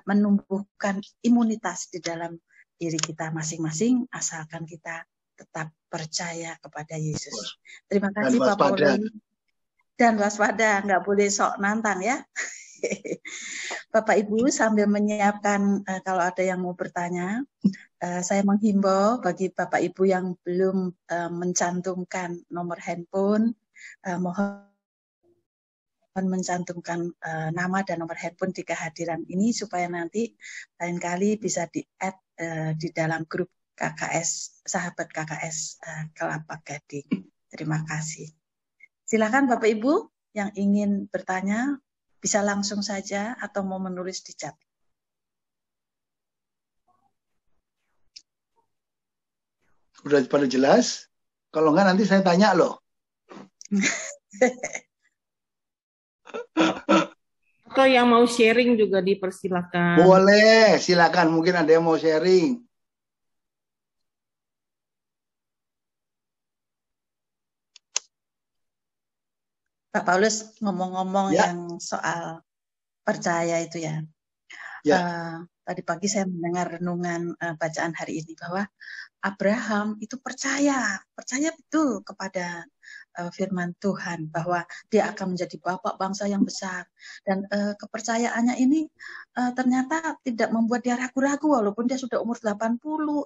A: menumbuhkan imunitas di dalam diri kita masing-masing, asalkan kita tetap percaya kepada Yesus. Terima kasih Pak Paulus. Dan waspada, nggak boleh sok nantang ya. Bapak Ibu sambil menyiapkan kalau ada yang mau bertanya, saya menghimbau bagi Bapak Ibu yang belum mencantumkan nomor handphone, mohon mencantumkan nama dan nomor handphone di kehadiran ini supaya nanti lain kali bisa di-add di dalam grup KKS, sahabat KKS Kelapa Gading. Terima kasih. Silakan Bapak Ibu yang ingin bertanya, bisa langsung saja atau mau menulis di chat.
B: Udah pada jelas? Kalau enggak nanti saya tanya loh.
D: Atau yang mau sharing juga dipersilakan.
B: Boleh, silakan. Mungkin ada yang mau sharing.
A: Pak Paulus ngomong-ngomong
B: Ya.
A: yang soal percaya itu ya. Tadi pagi saya mendengar renungan bacaan hari ini bahwa Abraham itu percaya betul kepada firman Tuhan bahwa dia akan menjadi bapak bangsa yang besar, dan kepercayaannya ini ternyata tidak membuat dia ragu-ragu walaupun dia sudah umur 80,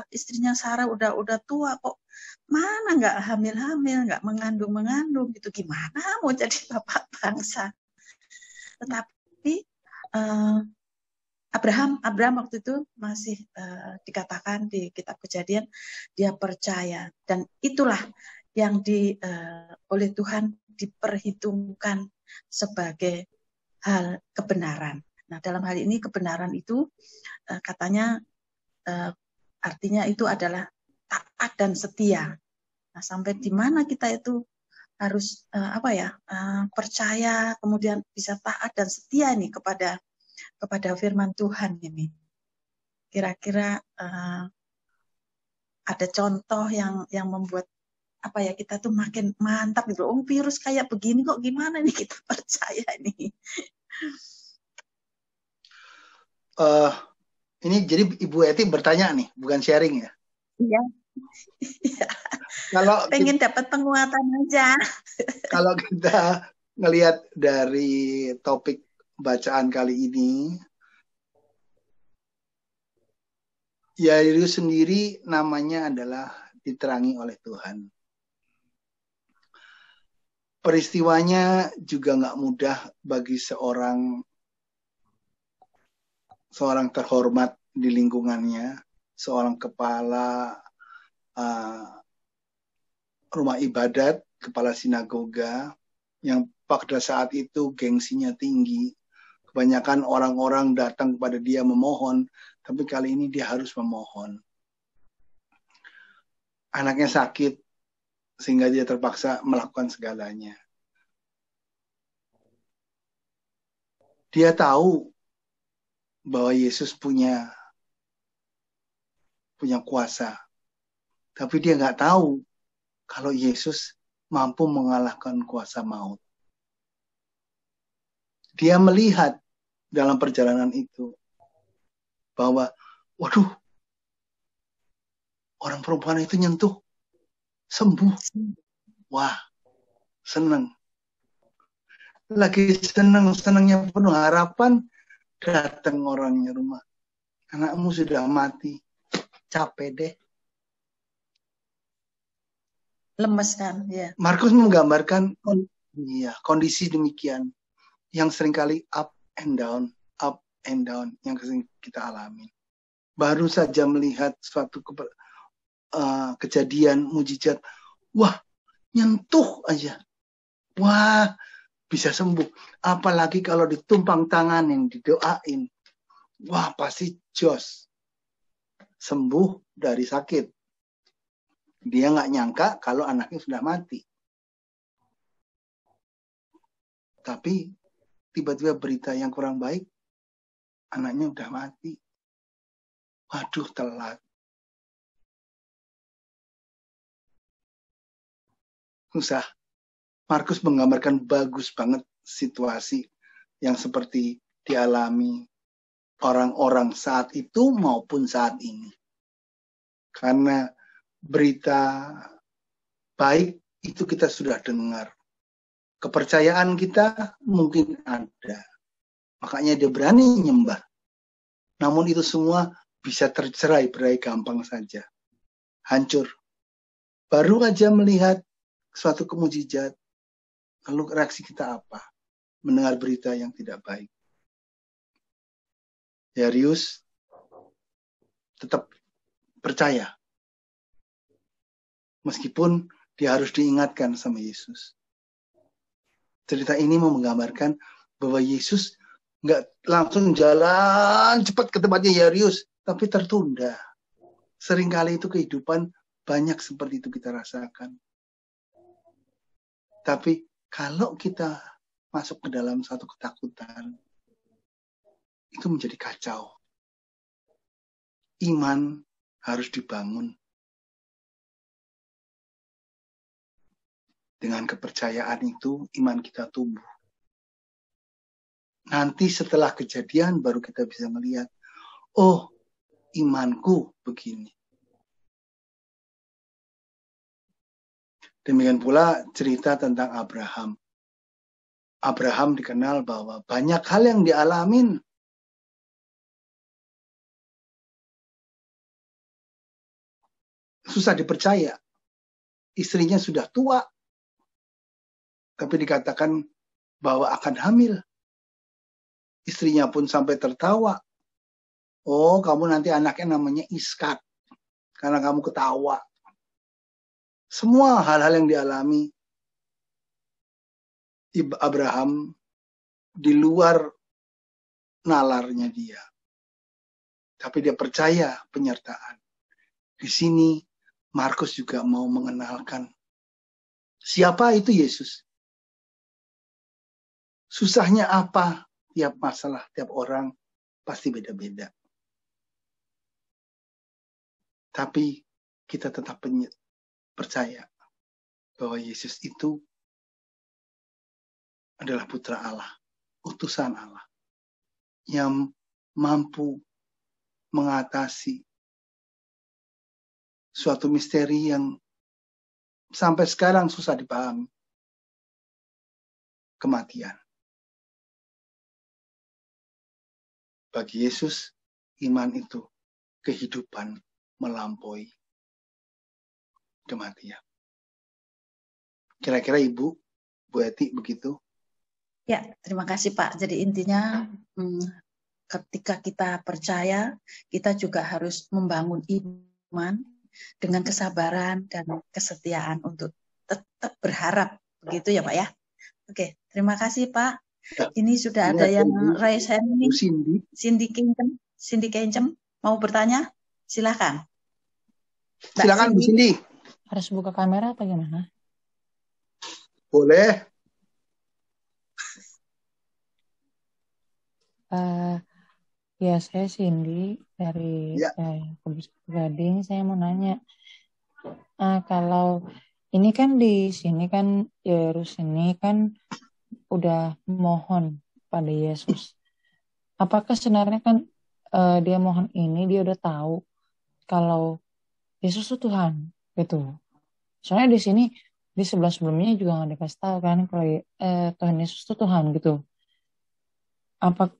A: istrinya Sarah udah tua kok, mana nggak hamil-hamil, nggak mengandung gitu, gimana mau jadi bapak bangsa. Tetapi Abraham waktu itu masih dikatakan di kitab Kejadian dia percaya, dan itulah yang oleh Tuhan diperhitungkan sebagai hal kebenaran. Nah, dalam hal ini kebenaran itu katanya artinya itu adalah taat dan setia. Nah, sampai di mana kita itu harus percaya, kemudian bisa taat dan setia nih kepada firman Tuhan ini. Kira-kira ada contoh yang membuat kita tuh makin mantap gitu. Oh, virus kayak begini kok, gimana nih kita percaya nih.
B: Ini jadi Ibu Eti bertanya nih, bukan sharing ya?
A: Iya. Kalau pengen dapat penguatan aja.
B: Kalau kita ngelihat dari topik bacaan kali ini, ya itu sendiri namanya adalah diterangi oleh Tuhan. Peristiwanya juga nggak mudah bagi seorang terhormat di lingkungannya, seorang kepala rumah ibadat, kepala sinagoga, yang pada saat itu gengsinya tinggi. Kebanyakan orang-orang datang kepada dia memohon, tapi kali ini dia harus memohon. Anaknya sakit, sehingga dia terpaksa melakukan segalanya. Dia tahu bahwa Yesus punya kuasa. Tapi dia nggak tahu kalau Yesus mampu mengalahkan kuasa maut. Dia melihat dalam perjalanan itu bahwa, waduh, orang perempuan itu nyentuh, sembuh. Wah, senang. Lagi senangnya penuh harapan, datang orangnya rumah. Anakmu sudah mati. Capek deh.
A: Lemes kan, ya.
B: Markus menggambarkan kondisi demikian yang seringkali up and down yang sering kita alami. Baru saja melihat suatu kejadian mujizat, wah, nyentuh aja. Wah, bisa sembuh. Apalagi kalau ditumpang tangan yang didoain. Wah, pasti jos. Sembuh dari sakit. Dia nggak nyangka kalau anaknya sudah mati. Tapi tiba-tiba berita yang kurang baik, anaknya udah mati. Waduh, telat. Susah. Markus menggambarkan bagus banget situasi yang seperti dialami orang-orang saat itu maupun saat ini. Karena berita baik itu kita sudah dengar. Kepercayaan kita mungkin ada. Makanya dia berani nyembah. Namun itu semua bisa tercerai-berai gampang saja. Hancur. Baru aja melihat suatu kemujizat, lalu reaksi kita apa? Mendengar berita yang tidak baik. Yairus tetap percaya. Meskipun dia harus diingatkan sama Yesus. Cerita ini mau menggambarkan bahwa Yesus nggak langsung jalan cepat ke tempatnya Yairus, tapi tertunda. Seringkali itu kehidupan banyak seperti itu kita rasakan. Tapi kalau kita masuk ke dalam satu ketakutan, itu menjadi kacau. Iman harus dibangun. Dengan kepercayaan itu, iman kita tumbuh. Nanti setelah kejadian, baru kita bisa melihat, oh, imanku begini. Demikian pula cerita tentang Abraham. Abraham dikenal bahwa banyak hal yang dialamin. Susah dipercaya. Istrinya sudah tua. Tapi dikatakan bahwa akan hamil. Istrinya pun sampai tertawa. Oh, kamu nanti anaknya namanya Ishak. Karena kamu ketawa. Semua hal-hal yang dialami Abraham di luar nalarnya dia. Tapi dia percaya penyertaan. Di sini Markus juga mau mengenalkan siapa itu Yesus. Susahnya apa? Tiap masalah, tiap orang pasti beda-beda. Tapi kita tetap percaya bahwa Yesus itu adalah putra Allah, utusan Allah, yang mampu mengatasi suatu misteri yang sampai sekarang susah dipahami. Kematian. Bagi Yesus, iman itu kehidupan melampaui kematian. Kira-kira Ibu, Bu Eti begitu?
A: Ya, terima kasih Pak. Jadi intinya ketika kita percaya, kita juga harus membangun iman dengan kesabaran dan kesetiaan untuk tetap berharap. Begitu ya Pak ya? Oke, terima kasih Pak. Ini sudah ada yang raise hand nih. Cindy Kencem mau bertanya? Silakan.
B: Silakan Bu Cindy.
C: Harus buka kamera atau gimana?
B: Boleh.
C: Ya, saya Cindy dari
B: Ya,
C: Kudus Gading. Saya mau nanya, kalau ini kan di sini kan Yairus ini kan udah mohon pada Yesus. Apakah sebenarnya kan dia mohon ini dia udah tahu kalau Yesus itu Tuhan gitu. Soalnya di sini di sebelah sebelumnya juga nggak dikasih tahu kan kalau Tuhan Yesus itu Tuhan gitu.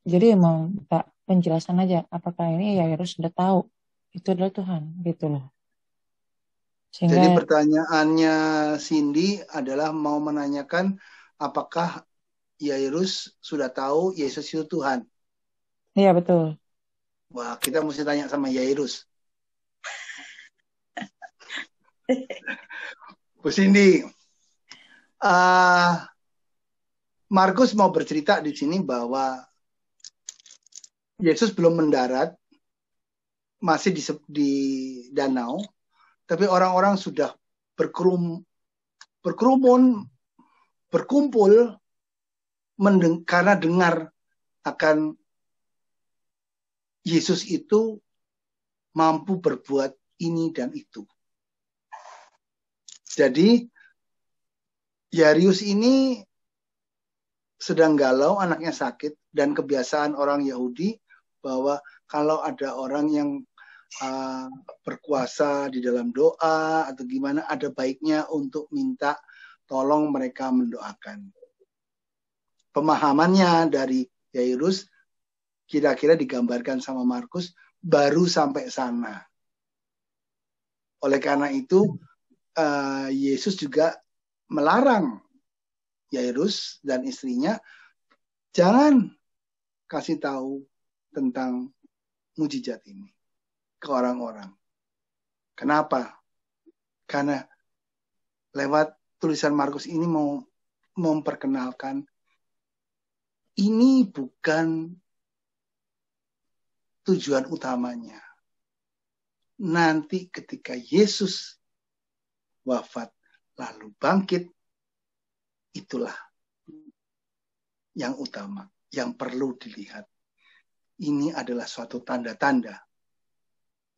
C: Jadi mau minta penjelasan aja apakah ini Yairus sudah tahu itu adalah Tuhan gitu loh.
B: jadi
C: Sehingga
B: pertanyaannya Cindy adalah mau menanyakan apakah Yairus sudah tahu Yesus itu Tuhan.
C: iya betul.
B: Wah, kita mesti tanya sama Yairus. Bu Cindy, Markus mau bercerita di sini bahwa Yesus belum mendarat, masih di danau, tapi orang-orang sudah berkerumun, berkumpul karena dengar akan Yesus itu mampu berbuat ini dan itu. Jadi Yairus ini sedang galau, anaknya sakit, dan kebiasaan orang Yahudi bahwa kalau ada orang yang berkuasa di dalam doa atau gimana, ada baiknya untuk minta tolong mereka mendoakan. Pemahamannya dari Yairus kira-kira digambarkan sama Markus baru sampai sana. Oleh karena itu Yesus juga melarang Yairus dan istrinya jangan kasih tahu tentang mujizat ini ke orang-orang. Kenapa? Karena lewat tulisan Markus ini mau memperkenalkan ini bukan tujuan utamanya. Nanti ketika Yesus wafat lalu bangkit, itulah yang utama, yang perlu dilihat. Ini adalah suatu tanda-tanda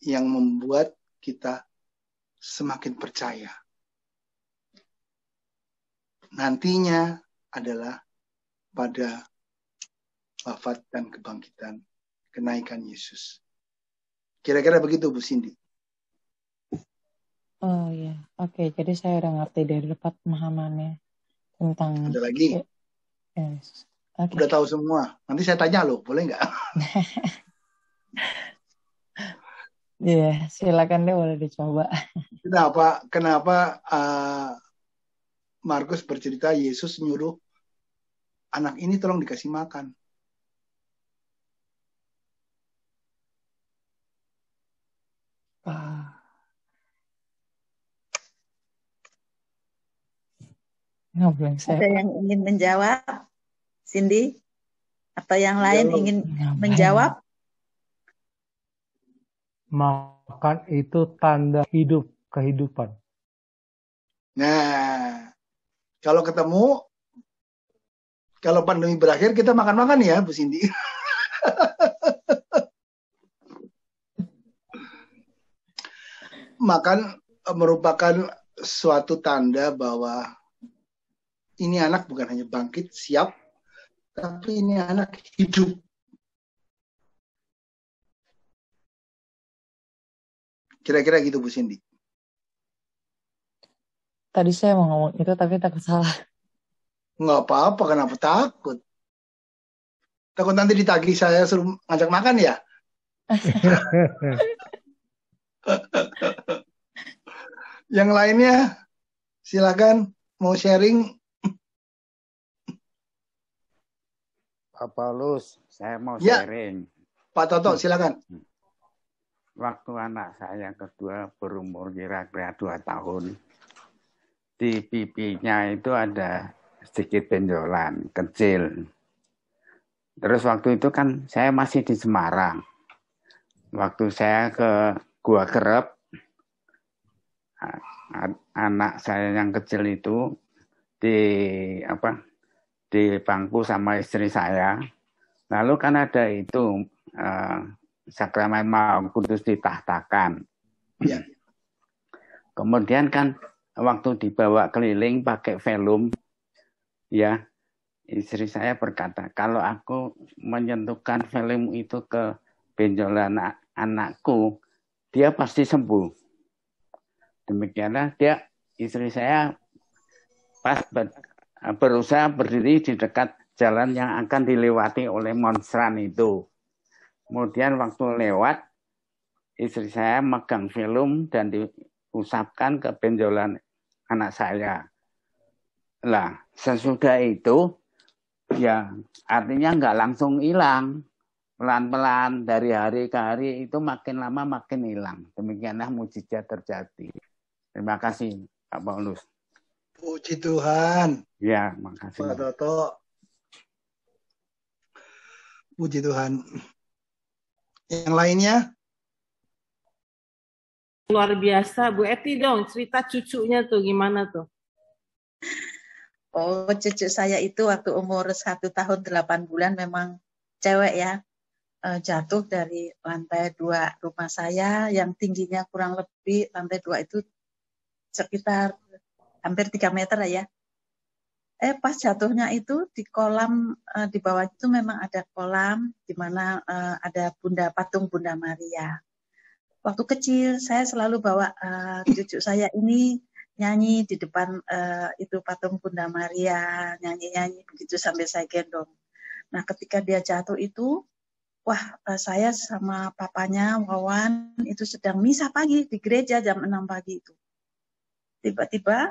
B: yang membuat kita semakin percaya. Nantinya adalah pada wafat dan kebangkitan, kenaikan Yesus. Kira-kira begitu, Bu Cindy.
C: oh ya, oke. Jadi saya udah ngerti dari dapat pemahamannya tentang
B: Ada lagi?
C: Yesus. Oke.
B: Udah tahu semua. Nanti saya tanya loh, boleh nggak?
C: Iya, silakan deh boleh dicoba.
B: Kenapa Markus bercerita Yesus nyuruh anak ini tolong dikasih makan.
C: Saya.
A: Ada yang ingin menjawab, Cindy? Atau yang lain ingin menjawab?
E: Makan itu tanda kehidupan.
B: Nah, kalau pandemi berakhir kita makan-makan ya, Bu Cindy. Makan merupakan suatu tanda bahwa ini anak bukan hanya bangkit, siap, tapi ini anak hidup. Kira-kira gitu, Bu Cindy.
C: Tadi saya mau ngomong itu tapi takut salah.
B: Nggak apa-apa, kenapa takut? Takut nanti ditagih saya suruh ngajak makan ya? Yang lainnya, silakan mau sharing.
F: Pak Paulus, saya mau sharing.
B: Pak Toto, silakan.
F: Waktu anak saya yang kedua berumur kira-kira 2 tahun, di pipinya itu ada sedikit benjolan kecil. Terus waktu itu kan saya masih di Semarang. Waktu saya ke Gua Kerep, anak saya yang kecil itu di bangku sama istri saya. Lalu kan ada itu sakramen Maha Kudus ditahtakan.
B: Ya.
F: Kemudian kan waktu dibawa keliling pakai velum, ya istri saya berkata, kalau aku menyentuhkan velum itu ke benjolan anakku, dia pasti sembuh. Demikianlah istri saya pas berusaha berdiri di dekat jalan yang akan dilewati oleh monstran itu. Kemudian waktu lewat, istri saya megang velum dan diusapkan ke benjolan anak saya. Lah, sesudah itu, ya artinya nggak langsung hilang. Pelan-pelan dari hari ke hari itu makin lama makin hilang. Demikianlah mujizat terjadi. Terima kasih, Pak Paulus.
B: Puji Tuhan.
F: Ya, makasih.
B: Pak Toto. Puji Tuhan. Yang lainnya?
D: Luar biasa. Bu Eti dong, cerita cucunya tuh gimana tuh?
A: Oh, cucu saya itu waktu umur 1 tahun 8 bulan memang cewek ya. Jatuh dari lantai 2 rumah saya yang tingginya kurang lebih lantai 2 itu sekitar hampir 3 meter lah ya. Pas jatuhnya itu di kolam, di bawah itu memang ada kolam di mana ada patung Bunda Maria. Waktu kecil saya selalu bawa cucu saya ini nyanyi di depan itu patung Bunda Maria, nyanyi-nyanyi begitu sambil saya gendong. Nah ketika dia jatuh itu, wah saya sama papanya Wawan itu sedang misa pagi di gereja jam 6 pagi itu. Tiba-tiba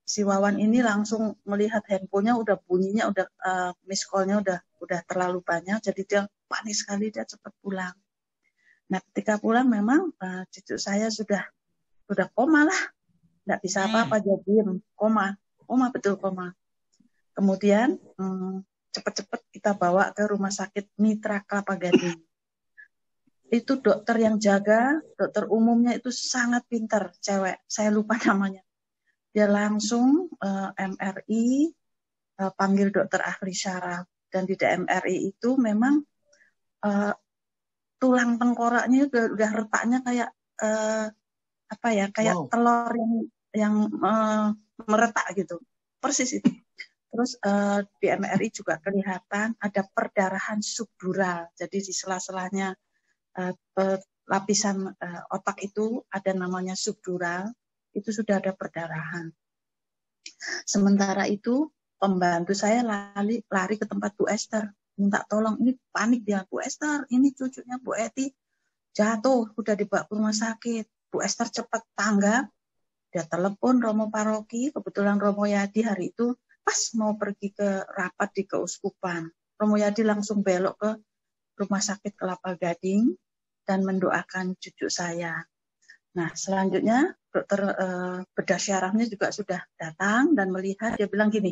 A: si Wawan ini langsung melihat handphonenya udah bunyinya, udah miss call-nya udah terlalu banyak, jadi dia panik sekali, dia cepat pulang. Nah ketika pulang memang cucu saya sudah koma lah, nggak bisa apa-apa, dia diam, koma betul koma. Kemudian cepat-cepat kita bawa ke rumah sakit Mitra Kelapa Gading. Itu dokter yang jaga, dokter umumnya itu sangat pintar, cewek, saya lupa namanya. Dia langsung MRI, panggil dokter ahli syaraf, dan di MRI itu memang tulang tengkoraknya udah retaknya kayak kayak telur yang meretak gitu, persis itu. Terus di MRI juga kelihatan ada perdarahan subdural, jadi di sela-selanya lapisan otak itu ada namanya subdural, itu sudah ada perdarahan. Sementara itu pembantu saya lari ke tempat Bu Esther, minta tolong, ini panik dia, Bu Esther, ini cucunya Bu Eti jatuh, udah dibawa ke rumah sakit. Bu Esther cepat tanggap, dia telepon Romo Paroki, kebetulan Romo Yadi hari itu pas mau pergi ke rapat di keuskupan. Romo Yadi langsung belok ke rumah sakit Kelapa Gading dan mendoakan cucu saya. Nah, selanjutnya dokter bedah syarafnya juga sudah datang dan melihat, dia bilang gini,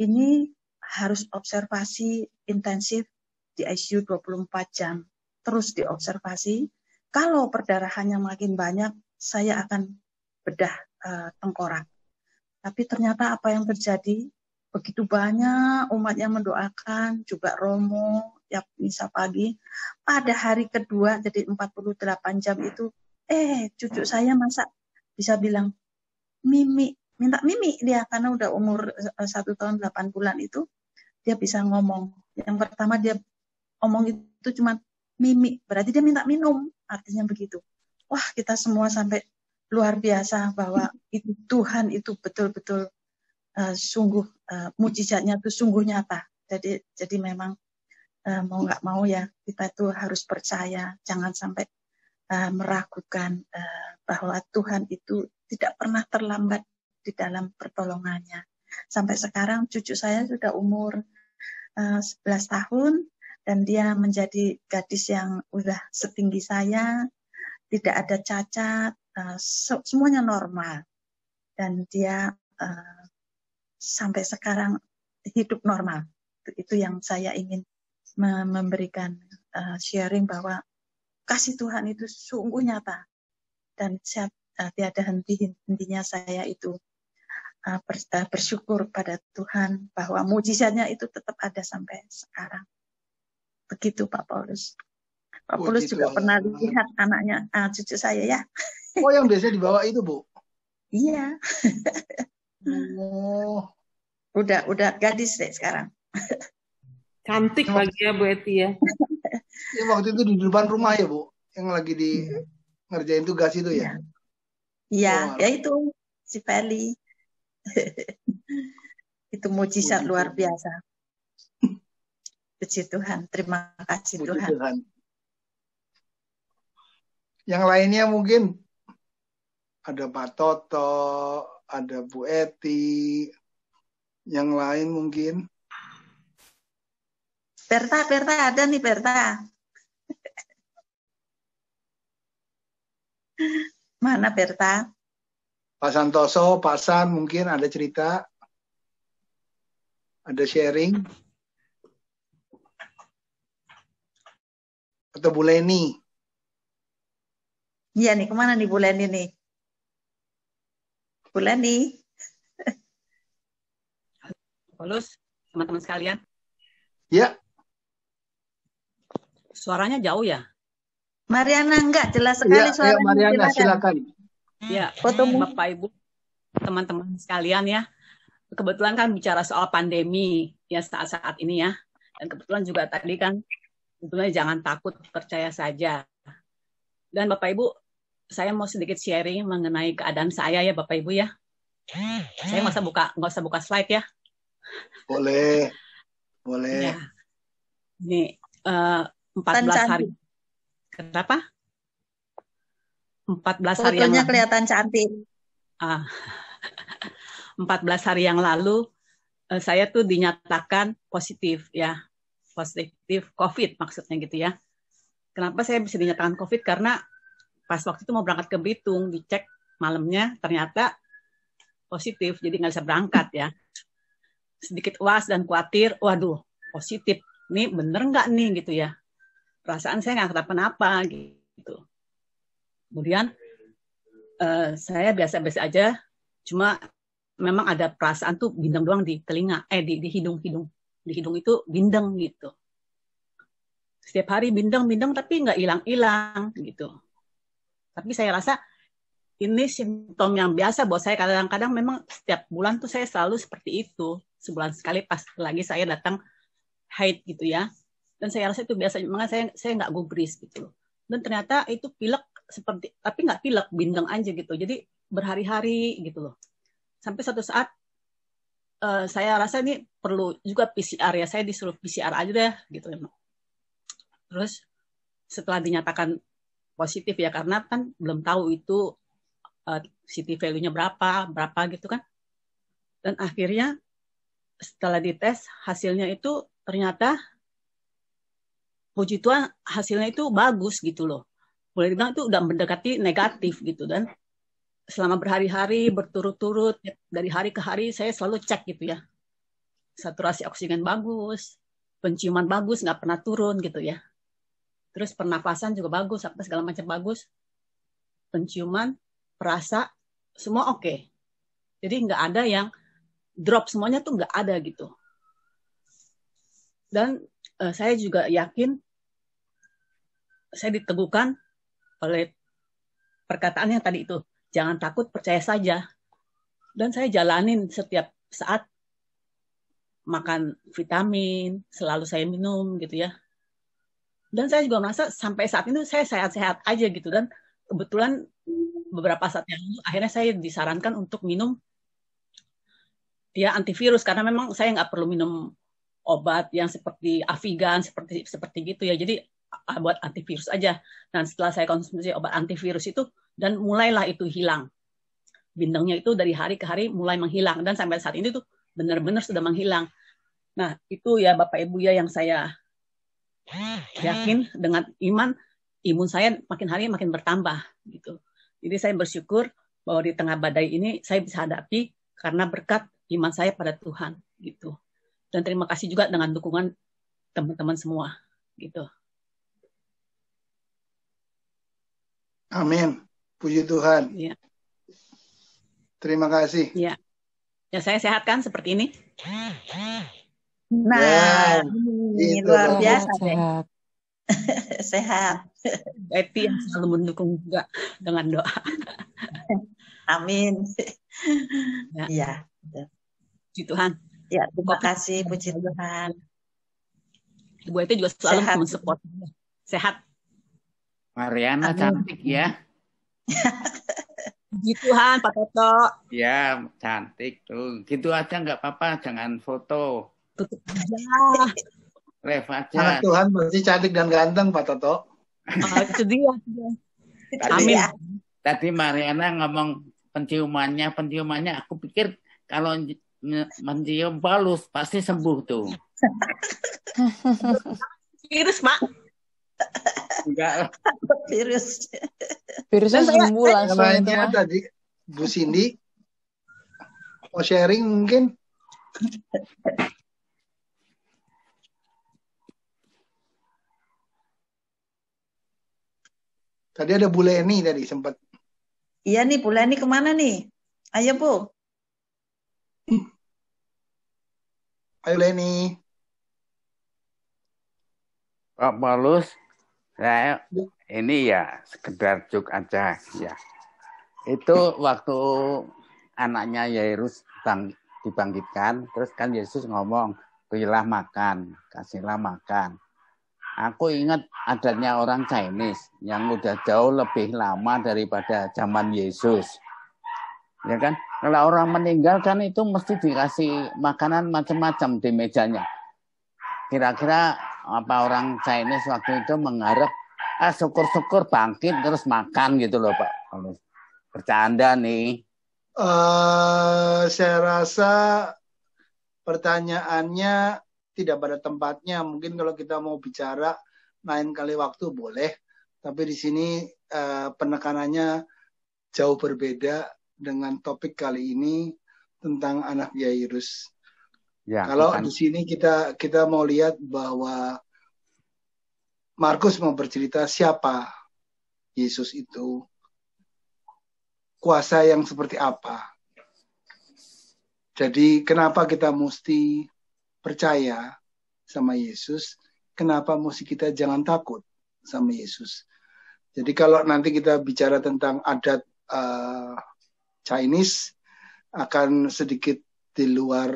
A: ini harus observasi intensif di ICU 24 jam, terus diobservasi. Kalau perdarahannya makin banyak, saya akan bedah tengkorak. Tapi ternyata apa yang terjadi, begitu banyak umat yang mendoakan, juga Romo, ya misa pagi, pada hari kedua, jadi 48 jam itu, cucu saya masa bisa bilang Mimi, minta Mimi dia, karena udah umur 1 tahun 8 bulan itu dia bisa ngomong. Yang pertama dia ngomong itu cuma Mimi, berarti dia minta minum, artinya begitu. Wah, kita semua sampai luar biasa bahwa itu Tuhan itu betul-betul sungguh mujizatnya itu sungguh nyata. Jadi memang mau nggak mau ya kita itu harus percaya, jangan sampai meragukan bahwa Tuhan itu tidak pernah terlambat di dalam pertolongannya. Sampai sekarang cucu saya sudah umur 11 tahun dan dia menjadi gadis yang udah setinggi saya, tidak ada cacat, semuanya normal. Dan dia sampai sekarang hidup normal. Itu yang saya ingin memberikan sharing bahwa kasih Tuhan itu sungguh nyata dan tiada hentinya saya itu bersyukur pada Tuhan bahwa mujizatnya itu tetap ada sampai sekarang. Begitu Pak Paulus. Pak Paulus juga pernah lihat anaknya, cucu saya ya.
B: Oh, yang biasa dibawa itu, Bu?
A: Iya.
B: Oh.
A: Udah gadis deh sekarang.
D: Cantik lagi ya Bu Eti ya.
B: Ya, waktu itu di depan rumah ya, Bu? Yang lagi di ngerjain tugas itu ya?
A: Iya, ya itu si Feli. Itu mujizat luar biasa. Puji Tuhan, terima kasih Tuhan.
B: Yang lainnya mungkin ada Pak Toto, ada Bu Eti, yang lain mungkin.
A: Berta ada nih Berta. Mana Berta?
B: Pak Santoso, Pak San mungkin ada cerita, ada sharing. Atau Bu Leni.
A: Iya nih, kemana nih Bu Leni nih? Bu Leni.
G: Paulus, teman-teman sekalian.
B: Ya.
G: Suaranya jauh ya?
A: Mariana enggak, jelas sekali suaranya.
B: Ya, Mariana, silakan.
G: Ya, Bapak Ibu, teman-teman sekalian ya. Kebetulan kan bicara soal pandemi ya saat-saat ini ya. Dan kebetulan juga tadi kan sebetulnya jangan takut, percaya saja. Dan Bapak Ibu, saya mau sedikit sharing mengenai keadaan saya ya Bapak Ibu ya. Saya nggak usah buka slide ya.
B: Boleh.
G: Ya. Ini 14 hari. Kenapa? 14 hari yang lalu.
A: Kelihatan cantik.
G: 14 hari yang lalu saya tuh dinyatakan positif ya. Positif COVID maksudnya gitu ya. Kenapa saya bisa dinyatakan COVID? Karena pas waktu itu mau berangkat ke Belitung, dicek malamnya ternyata positif, jadi nggak bisa berangkat ya. Sedikit was dan khawatir, waduh positif, ini bener nggak nih gitu ya. Perasaan saya nggak kenapa-napa gitu. Kemudian saya biasa-biasa aja, cuma memang ada perasaan tuh bindeng doang di telinga, di hidung. Di hidung itu bindeng gitu. Setiap hari bindeng tapi nggak hilang-hilang gitu. Tapi saya rasa ini simptom yang biasa buat saya. Kadang-kadang memang setiap bulan tuh saya selalu seperti itu. Sebulan sekali pas lagi saya datang haid gitu ya. Dan saya rasa itu biasa, makanya saya nggak gubris gitu. Dan ternyata itu pilek seperti, tapi nggak pilek, bindeng aja gitu. Jadi berhari-hari gitu loh. Sampai suatu saat saya rasa ini perlu juga PCR ya. Saya disuruh PCR aja deh gitu. Terus setelah dinyatakan positif ya, karena kan belum tahu itu CT value-nya berapa gitu kan. Dan akhirnya setelah dites hasilnya itu ternyata puji Tuhan hasilnya itu bagus gitu loh. Boleh dibilang itu udah mendekati negatif gitu. Dan selama berhari-hari berturut-turut dari hari ke hari saya selalu cek gitu ya. Saturasi oksigen bagus, penciuman bagus, nggak pernah turun gitu ya. Terus pernafasan juga bagus, apa segala macam bagus. Penciuman, perasa, semua oke. Jadi nggak ada yang drop, semuanya tuh nggak ada gitu. Dan saya juga yakin, saya diteguhkan oleh perkataan yang tadi itu, jangan takut, percaya saja. Dan saya jalanin setiap saat, makan vitamin, selalu saya minum gitu ya. Dan saya juga merasa sampai saat ini saya sehat-sehat aja gitu. Dan kebetulan beberapa saat yang lalu akhirnya saya disarankan untuk minum ya antivirus, karena memang saya nggak perlu minum obat yang seperti Avigan seperti gitu ya. Jadi buat antivirus aja. Dan setelah saya konsumsi obat antivirus itu, dan mulailah itu hilang. Bindengnya itu dari hari ke hari mulai menghilang. Dan sampai saat ini tuh benar-benar sudah menghilang. Nah itu ya Bapak Ibu ya yang saya yakin dengan imun saya makin hari makin bertambah gitu. Jadi saya bersyukur bahwa di tengah badai ini saya bisa hadapi karena berkat iman saya pada Tuhan gitu. Dan terima kasih juga dengan dukungan teman-teman semua gitu.
B: Amin. Puji Tuhan.
G: Ya.
B: Terima kasih.
G: Ya. Ya, saya sehat kan seperti ini.
A: Nah, ini
B: itu
A: luar
B: bagus.
A: biasa deh.
C: Sehat.
A: Sehat.
G: Betty yang selalu mendukung juga dengan doa.
A: Amin.
G: Ya.
A: Iya.
G: Puji Tuhan.
A: Ya, terima kasih, puji Tuhan.
G: Ibu Betty juga selalu
A: Sehat.
G: mensupport. Sehat.
F: Mariana
A: Amin.
F: cantik ya.
G: Puji Tuhan, Pak Toto.
F: Ya, cantik tuh. Gitu aja nggak apa-apa, jangan foto.
G: Tutup aja.
F: Live aja.
B: Anak Tuhan pasti cantik dan ganteng, Pak Toto.
G: Itu dia.
F: Tadi,
G: Amin.
F: tadi Mariana ngomong penciumannya, aku pikir kalau mencium Paulus pasti sembuh tuh.
G: Virus, Pak.
F: Enggak.
A: Virus.
C: Virusnya sembuh langsung itu
B: Namanya
C: mah.
B: tadi Bu Cindy mau sharing mungkin. Tadi ada Bu Leni tadi sempat.
A: Iya nih, Bu Leni kemana nih? Ayo, Bu.
B: Ayo Leni.
F: Pak Paulus, saya ini ya sekedar joke aja ya. Itu waktu anaknya Yairus dibangkitkan, terus kan Yesus ngomong, berilah makan, kasihlah makan. Aku ingat adanya orang Chinese yang udah jauh lebih lama daripada zaman Yesus. Ya kan? Kalau orang meninggal kan itu mesti dikasih makanan macam-macam di mejanya. Kira-kira apa orang Chinese waktu itu mengharap syukur-syukur bangkit terus makan gitu loh Pak. Bercanda nih.
B: Saya rasa pertanyaannya tidak pada tempatnya. Mungkin kalau kita mau bicara lain kali waktu boleh. Tapi di sini penekanannya jauh berbeda dengan topik kali ini tentang anak Yairus.
F: Ya,
B: kalau di sini kita mau lihat bahwa Markus mau bercerita siapa Yesus itu, kuasa yang seperti apa. Jadi kenapa kita mesti percaya sama Yesus? Kenapa mesti kita jangan takut sama Yesus? Jadi kalau nanti kita bicara tentang adat Chinese, akan sedikit di luar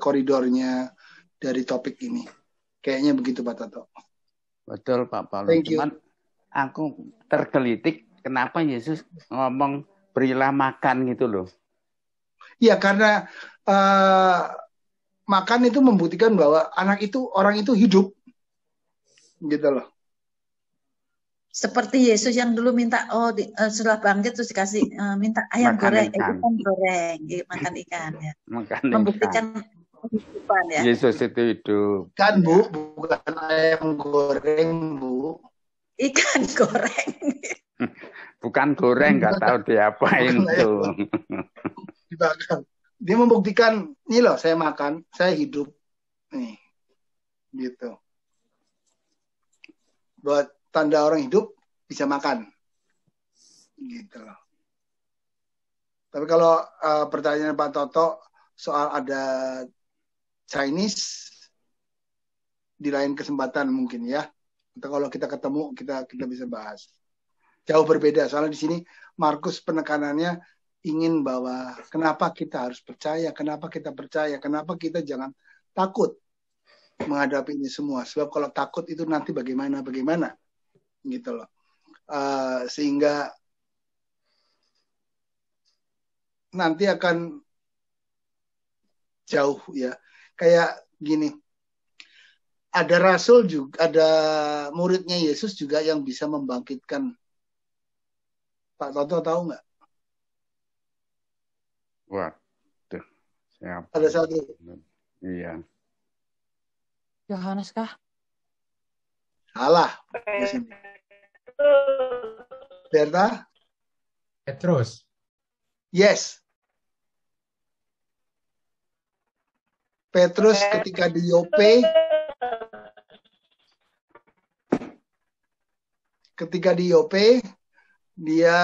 B: koridornya dari topik ini. Kayaknya begitu Pak Toto.
F: Betul Pak Paulus.
B: Thank you.
F: Cuman aku tergelitik kenapa Yesus ngomong berilah makan gitu loh.
B: Ya karena makan itu membuktikan bahwa orang itu hidup. Gitu loh.
A: Seperti Yesus yang dulu minta setelah bangkit terus dikasih minta ayam
F: makan
A: goreng,
F: ikan.
A: ikan goreng, makan ikan ya.
F: Makan
A: Membuktikan kehidupan ya.
F: Yesus itu hidup.
B: Kan Bu, bukan ayam goreng Bu.
A: Ikan goreng.
F: Bukan goreng, nggak tahu diapain tuh.
B: Dibakar. Dia membuktikan, nih loh saya makan, saya hidup. Nih, gitu. Buat tanda orang hidup bisa makan. Gitu loh. Tapi kalau pertanyaan Pak Toto soal ada Chinese di lain kesempatan mungkin ya. Atau kalau kita ketemu kita bisa bahas. Jauh berbeda soalnya di sini Markus penekanannya ingin bahwa kenapa kita harus percaya, kenapa kita percaya, kenapa kita jangan takut menghadapi ini semua. Sebab kalau takut itu nanti bagaimana gitu loh. Sehingga nanti akan jauh ya. Kayak gini. Ada rasul juga, ada muridnya Yesus juga yang bisa membangkitkan. Pak Toto tahu nggak?
F: Waduh, siapa?
B: Ada satu.
F: Iya.
C: Yohanes kah?
B: Salah. Berta?
H: Petrus.
B: Yes. Petrus ketika di Yope, dia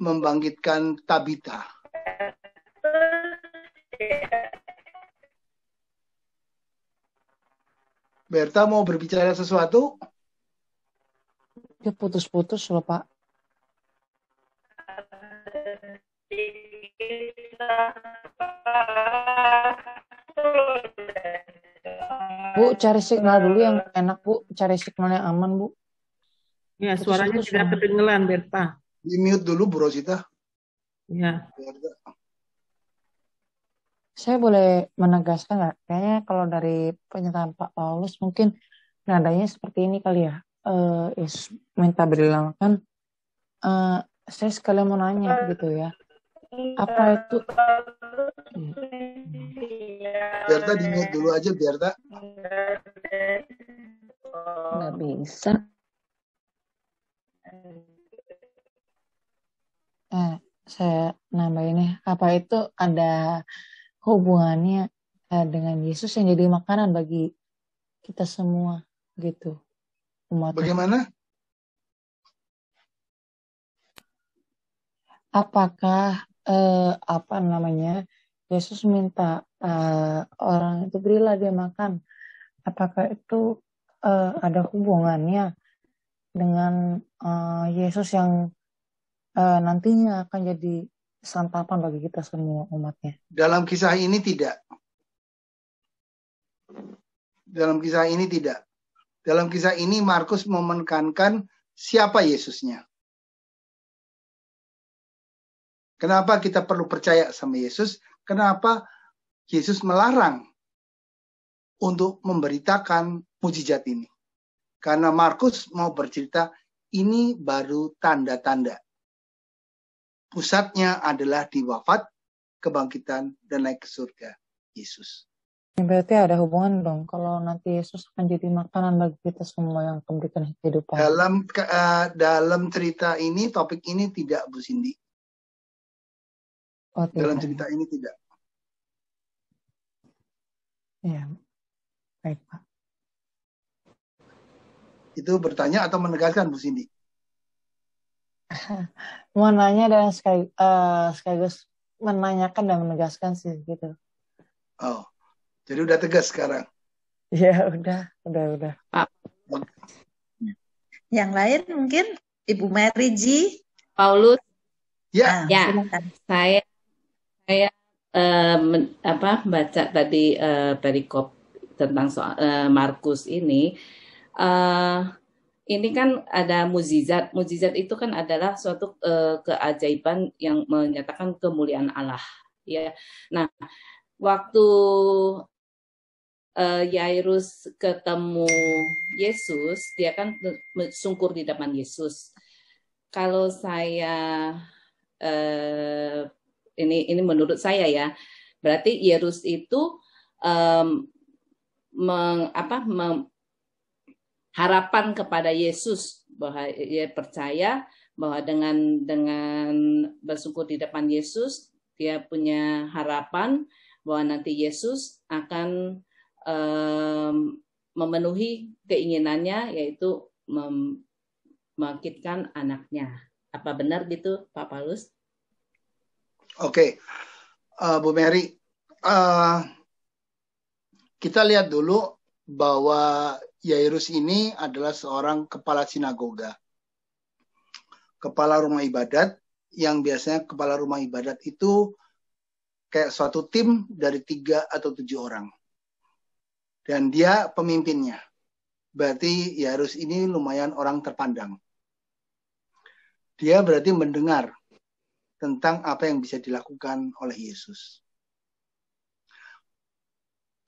B: membangkitkan Tabita. Berta mau berbicara sesuatu?
C: Dia putus-putus loh, Pak. Bu, cari signal dulu yang enak, Bu. Cari signal yang aman, Bu.
D: Ya, suaranya tidak kedengeran, Berta.
B: Di mute dulu, Bu Rosita.
D: Ya.
C: Saya boleh menegaskan nggak? Kayaknya kalau dari pernyataan Pak Paulus mungkin nadanya seperti ini kali ya. Yesus minta berilakan. Saya sekalian mau nanya gitu ya. Apa itu?
B: Berta di mute dulu aja, Berta.
C: Nggak bisa. Saya nambahin ya. Apa itu ada hubungannya dengan Yesus yang jadi makanan bagi kita semua gitu, umat.
B: Bagaimana?
C: Apakah Yesus minta orang itu berilah dia makan? Apakah itu ada hubungannya dengan Yesus yang nantinya akan jadi santapan bagi kita semua umatnya?
B: Dalam kisah ini tidak. Dalam kisah ini tidak. Dalam kisah ini Markus menekankan siapa Yesusnya. Kenapa kita perlu percaya sama Yesus? Kenapa Yesus melarang untuk memberitakan mujizat ini? Karena Markus mau bercerita ini baru tanda-tanda. Pusatnya adalah di wafat, kebangkitan, dan naik ke surga Yesus.
C: Berarti ada hubungan dong kalau nanti Yesus akan jadi makanan bagi kita semua yang memberikan kehidupan.
B: Dalam cerita ini, topik ini tidak, Bu Cindy.
C: Oh,
B: dalam cerita ini tidak.
C: Ya, baik Pak.
B: Itu bertanya atau menegaskan, Bu Cindy?
C: Mau nanya dan sekaligus menanyakan dan menegaskan sih gitu.
B: Oh, jadi udah tegas sekarang.
C: Ya udah.
D: Pak.
A: Yang lain mungkin Ibu Mary G.
I: Paulus.
B: Ya.
A: Silakan.
I: Saya baca tadi perikop tentang soal Markus ini. Ini kan ada mukjizat. Mukjizat itu kan adalah suatu keajaiban yang menyatakan kemuliaan Allah. Ya. Nah, waktu Yairus ketemu Yesus, dia kan sungkur di depan Yesus. Kalau saya ini menurut saya ya, berarti Yairus itu harapan kepada Yesus bahwa dia percaya bahwa dengan bersungkur di depan Yesus dia punya harapan bahwa nanti Yesus akan memenuhi keinginannya, yaitu membangkitkan anaknya. Apa benar gitu Pak Paulus?
B: Oke, Bu Mary, kita lihat dulu bahwa Yairus ini adalah seorang kepala sinagoga, kepala rumah ibadat, yang biasanya kepala rumah ibadat itu kayak suatu tim dari 3 atau 7 orang. Dan dia pemimpinnya. Berarti Yairus ini lumayan orang terpandang. Dia berarti mendengar tentang apa yang bisa dilakukan oleh Yesus.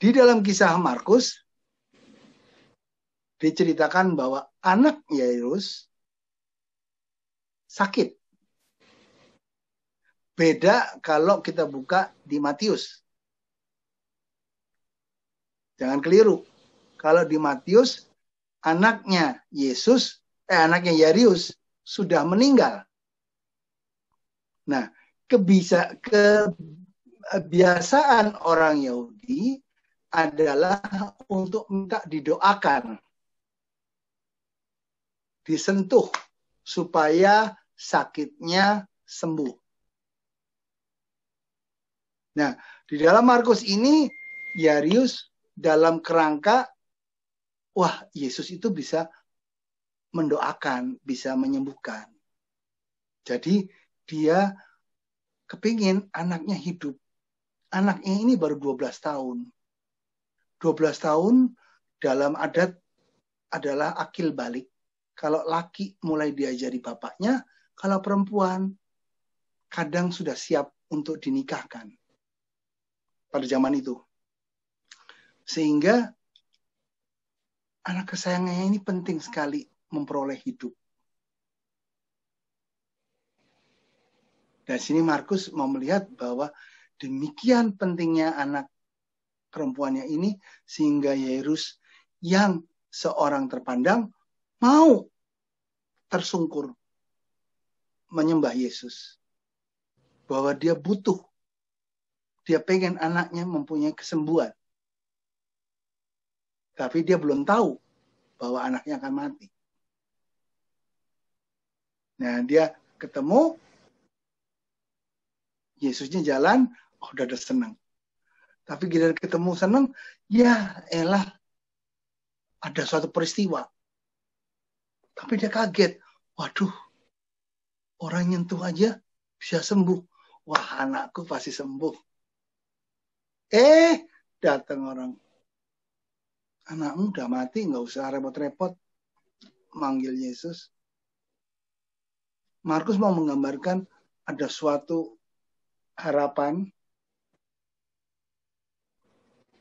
B: Di dalam kisah Markus, diceritakan bahwa anak Yairus sakit. Beda kalau kita buka di Matius. Jangan keliru. Kalau di Matius, anaknya Yairus sudah meninggal. Nah, kebiasaan orang Yahudi adalah untuk minta didoakan, disentuh supaya sakitnya sembuh. Nah, di dalam Markus ini Yairus dalam kerangka, wah Yesus itu bisa mendoakan, bisa menyembuhkan. Jadi dia kepingin anaknya hidup. Anaknya ini baru 12 tahun. 12 tahun dalam adat adalah akil balik. Kalau laki mulai diajari bapaknya, kalau perempuan kadang sudah siap untuk dinikahkan pada zaman itu. Sehingga anak kesayangannya ini penting sekali memperoleh hidup. Dan sini Markus mau melihat bahwa demikian pentingnya anak perempuannya ini sehingga Yairus yang seorang terpandang mau tersungkur menyembah Yesus. Bahwa dia butuh, dia pengen anaknya mempunyai kesembuhan. Tapi dia belum tahu bahwa anaknya akan mati. Nah, dia ketemu, Yesusnya jalan, oh udah senang. Tapi giliran ketemu senang, ya elah, ada suatu peristiwa. Tapi dia kaget, waduh, orang nyentuh aja bisa sembuh. Wah, anakku pasti sembuh. Datang orang. Anakmu udah mati, nggak usah repot-repot manggil Yesus. Markus mau menggambarkan ada suatu harapan,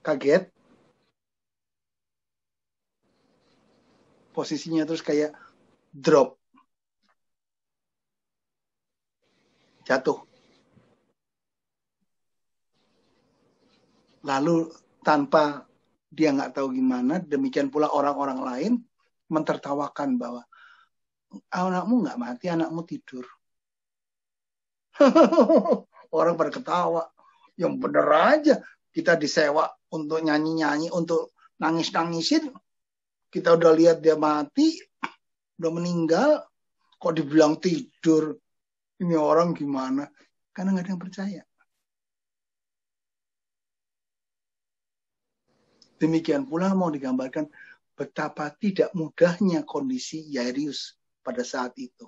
B: kaget, posisinya terus kayak drop, jatuh. Lalu tanpa dia nggak tahu gimana, demikian pula orang-orang lain mentertawakan bahwa anakmu nggak mati, anakmu tidur. Orang pada ketawa. Yang bener aja. Kita disewa untuk nyanyi-nyanyi, untuk nangis-nangisin. Kita udah lihat dia mati, udah meninggal. Kok dibilang tidur? Ini orang gimana? Karena nggak ada yang percaya. Demikian pula mau digambarkan betapa tidak mudahnya kondisi Yairus pada saat itu.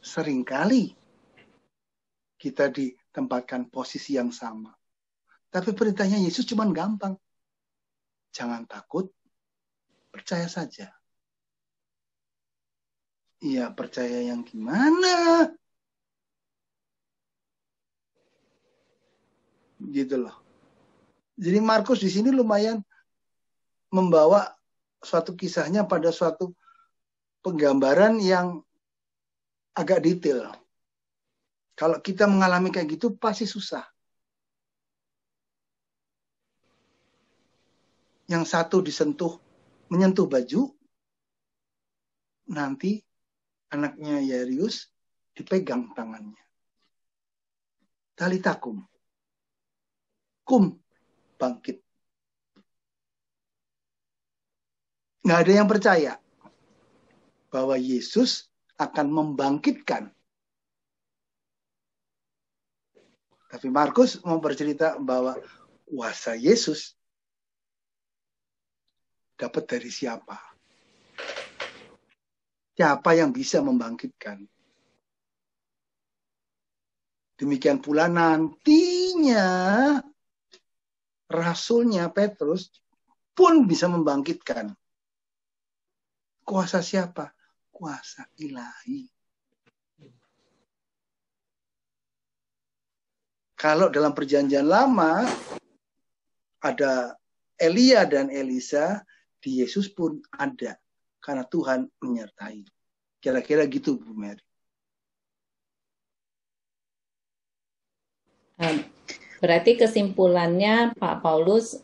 B: Seringkali kita ditempatkan posisi yang sama. Tapi perintahnya Yesus cuma gampang. Jangan takut, percaya saja. Iya, percaya yang gimana? Gitu loh. Jadi Markus di sini lumayan membawa suatu kisahnya pada suatu penggambaran yang agak detail. Kalau kita mengalami kayak gitu pasti susah. Yang satu menyentuh baju, nanti anaknya Yairus dipegang tangannya. Talitakum. Kum, bangkit. Nggak ada yang percaya bahwa Yesus akan membangkitkan. Tapi Markus mau bercerita bahwa kuasa Yesus dapat dari siapa? Siapa yang bisa membangkitkan? Demikian pula nantinya rasulnya Petrus pun bisa membangkitkan. Kuasa siapa? Kuasa ilahi. Kalau dalam perjanjian lama ada Elia dan Elisa, di Yesus pun ada. Karena Tuhan menyertai. Kira-kira gitu Bu Mary.
I: Berarti kesimpulannya Pak Paulus,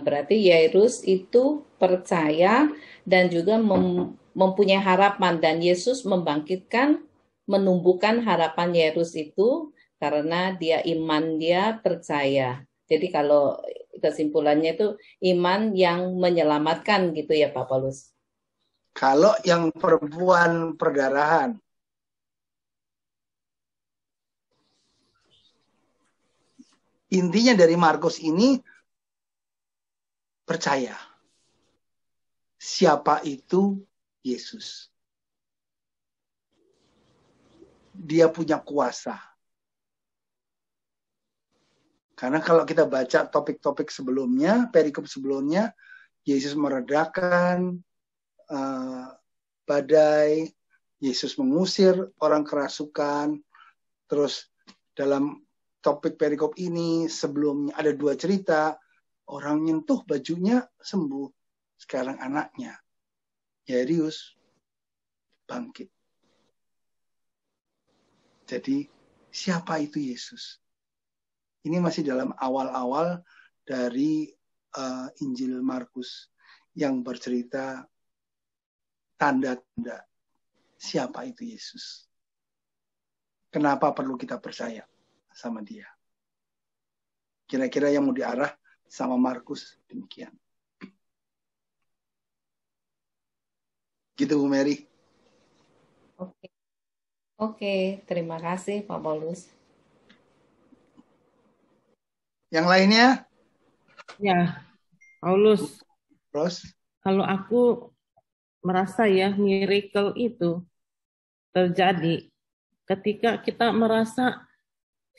I: berarti Yairus itu percaya dan juga mempunyai harapan, dan Yesus membangkitkan, menumbuhkan harapan Yairus itu karena iman dia percaya. Jadi kalau kesimpulannya itu iman yang menyelamatkan gitu ya Pak Paulus.
B: Kalau yang perempuan perdarahan, intinya dari Markus ini percaya. Siapa itu Yesus? Dia punya kuasa. Karena kalau kita baca topik-topik sebelumnya, perikop sebelumnya, Yesus meredakan badai, Yesus mengusir orang kerasukan. Terus dalam topik perikop ini sebelumnya ada 2 cerita, orang nyentuh bajunya sembuh. Sekarang anaknya, Yairus, bangkit. Jadi siapa itu Yesus? Ini masih dalam awal-awal dari Injil Markus yang bercerita tanda-tanda siapa itu Yesus. Kenapa perlu kita percaya sama dia? Kira-kira yang mau diarah sama Markus demikian. Gitu Bu Mary.
I: Oke, terima kasih Pak Paulus.
B: Yang lainnya?
D: Ya, Paulus.
B: Terus?
D: Kalau aku merasa ya miracle itu terjadi ketika kita merasa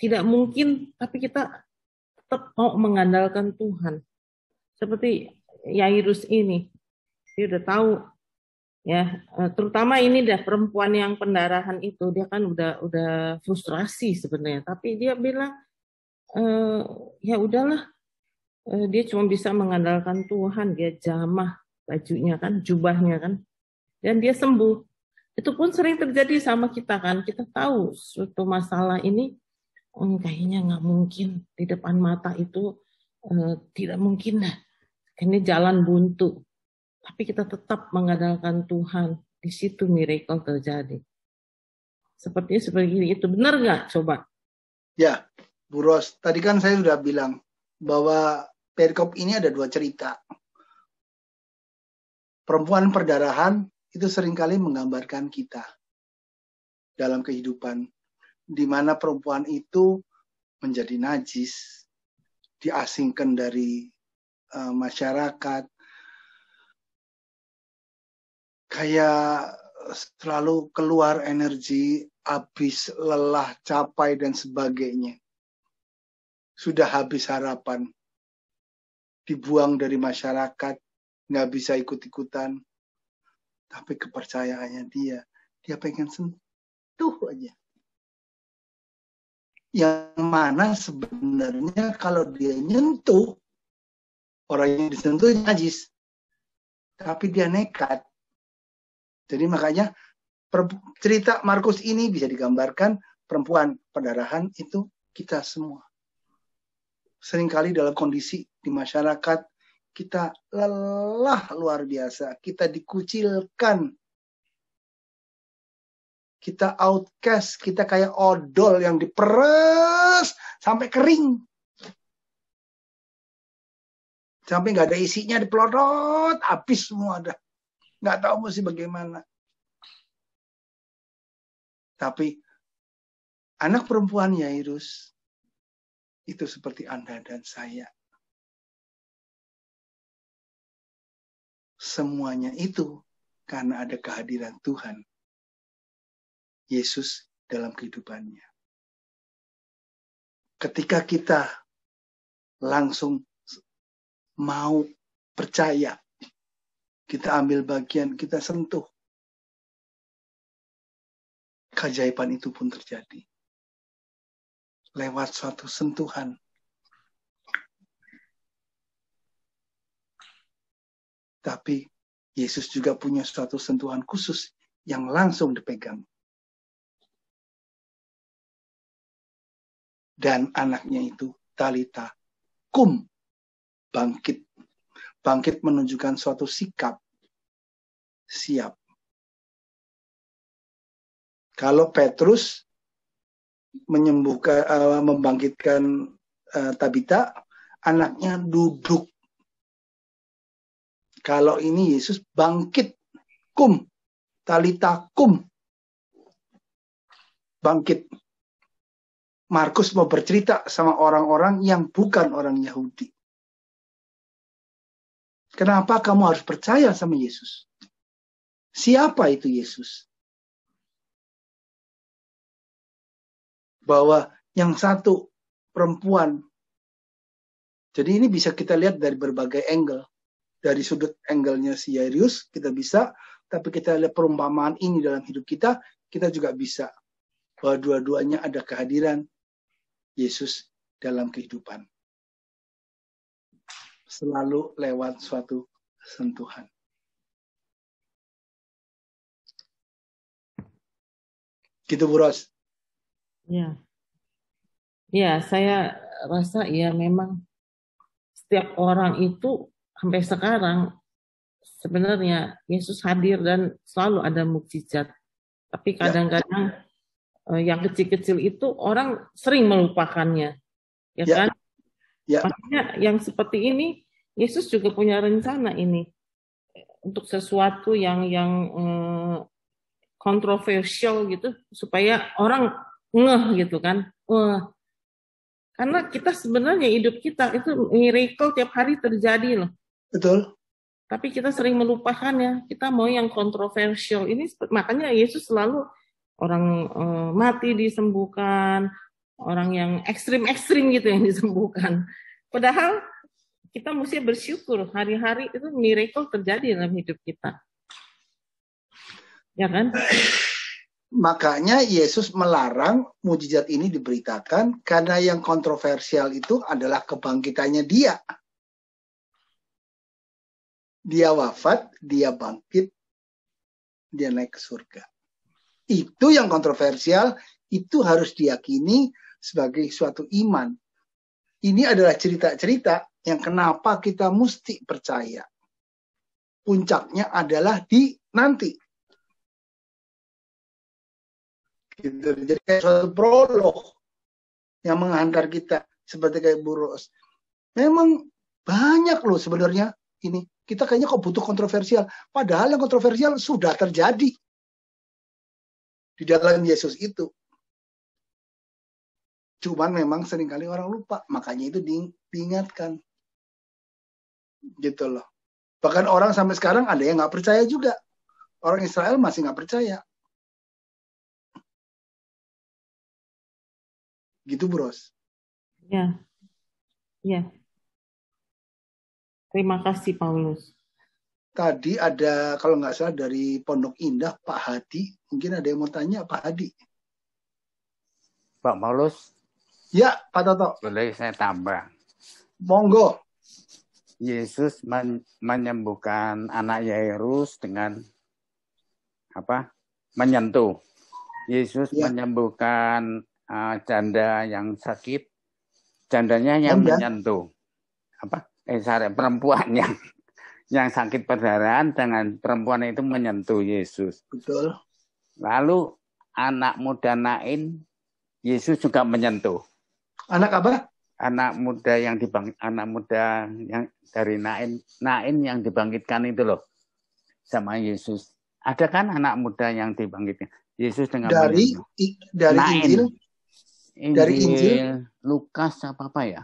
D: tidak mungkin, tapi kita tetap mau mengandalkan Tuhan. Seperti Yairus ini, dia udah tahu ya, terutama ini dah perempuan yang pendarahan itu, dia kan udah frustrasi sebenarnya, tapi dia bilang ya udahlah, dia cuma bisa mengandalkan Tuhan, dia jamah bajunya kan, jubahnya kan, dan dia sembuh. Itu pun sering terjadi sama kita kan, kita tahu suatu masalah ini kayaknya nggak mungkin di depan mata itu, tidak mungkin dah, ini jalan buntu. Tapi kita tetap mengandalkan Tuhan, di situ miracle terjadi. Sepertinya seperti ini, itu benar nggak? Coba.
B: Ya, Bu Ros, tadi kan saya sudah bilang bahwa perikop ini ada 2 cerita. Perempuan perdarahan itu seringkali menggambarkan kita dalam kehidupan, di mana perempuan itu menjadi najis, diasingkan dari masyarakat, kayak selalu keluar energi, habis lelah, capai, dan sebagainya. Sudah habis harapan, dibuang dari masyarakat, nggak bisa ikut-ikutan. Tapi kepercayaannya dia pengen sentuh aja. Yang mana sebenarnya kalau dia nyentuh, orang yang disentuh najis. Tapi dia nekat. Jadi makanya cerita Markus ini bisa digambarkan perempuan perdarahan itu kita semua. Seringkali dalam kondisi di masyarakat kita lelah luar biasa, kita dikucilkan, kita outcast, kita kayak odol yang diperes sampai kering, sampai nggak ada isinya, dipelodot, habis semua ada, nggak tahu mesti bagaimana. Tapi anak perempuan Yairus itu seperti Anda dan saya. Semuanya itu karena ada kehadiran Tuhan Yesus dalam kehidupannya. Ketika kita langsung mau percaya, kita ambil bagian, kita sentuh, keajaiban itu pun terjadi. Lewat suatu sentuhan. Tapi Yesus juga punya suatu sentuhan khusus yang langsung dipegang. Dan anaknya itu, Talita kum, bangkit. Bangkit menunjukkan suatu sikap, siap. Kalau Petrus membangkitkan Tabita, anaknya duduk. Kalau ini Yesus bangkit, kum, talita kum. Bangkit. Markus mau bercerita sama orang-orang yang bukan orang Yahudi. Kenapa kamu harus percaya sama Yesus? Siapa itu Yesus? Bahwa yang satu perempuan. Jadi ini bisa kita lihat dari berbagai angle. Dari sudut angle-nya si Yairus kita bisa, tapi kita lihat perumpamaan ini dalam hidup kita juga bisa. Bahwa dua-duanya ada kehadiran Yesus dalam kehidupan. Selalu lewat suatu sentuhan. Gitu Bu Ros.
D: Ya. Ya, saya rasa ya memang setiap orang itu sampai sekarang sebenarnya Yesus hadir dan selalu ada mukjizat. Tapi kadang-kadang yang kecil-kecil itu orang sering melupakannya. Ya kan?
B: Ya.
D: Makanya yang seperti ini Yesus juga punya rencana ini untuk sesuatu yang kontroversial gitu supaya orang ngeh gitu kan. Karena kita sebenarnya hidup kita itu miracle tiap hari terjadi loh.
B: Betul.
D: Tapi kita sering melupakannya. Kita mau yang kontroversial. Ini makanya Yesus selalu orang mati disembuhkan, orang yang ekstrim-ekstrim gitu yang disembuhkan. Padahal kita mesti bersyukur hari-hari itu miracle terjadi dalam hidup kita. Ya kan?
B: Makanya Yesus melarang mujizat ini diberitakan karena yang kontroversial itu adalah kebangkitannya dia. Dia wafat, dia bangkit, dia naik ke surga. Itu yang kontroversial, itu harus diyakini sebagai suatu iman. Ini adalah cerita-cerita yang kenapa kita mesti percaya. Puncaknya adalah di nanti. Gitu. Jadi kayak suatu prolog yang menghantar kita seperti kayak Bu Ros. Memang banyak loh sebenarnya ini. Kita kayaknya kok butuh kontroversial. Padahal yang kontroversial sudah terjadi di dalam Yesus itu. Cuman memang seringkali orang lupa. Makanya itu diingatkan. Gitu loh. Bahkan orang sampai sekarang ada yang nggak percaya juga. Orang Israel masih nggak percaya. Gitu Bros.
D: Ya. Ya. Terima kasih Paulus.
B: Tadi ada kalau nggak salah dari Pondok Indah Pak Hadi. Mungkin ada yang mau tanya Pak Hadi.
F: Pak Paulus.
B: Ya Pak Toto.
F: Boleh saya tambah.
B: Monggo.
F: Yesus menyembuhkan anak Yairus dengan apa? Menyentuh. Yesus menyembuhkan janda yang sakit. Jandanya yang menyentuh. Apa? Perempuan yang sakit perdarahan dengan perempuan itu menyentuh Yesus.
B: Betul.
F: Lalu anak muda Nain, Yesus juga menyentuh.
B: Anak apa?
F: Anak muda yang dari Nain yang dibangkitkan itu loh sama Yesus. Ada kan anak muda yang dibangkitkan? Yesus dengan
B: dari
F: Nain.
B: Injil
F: Lukas apa ya?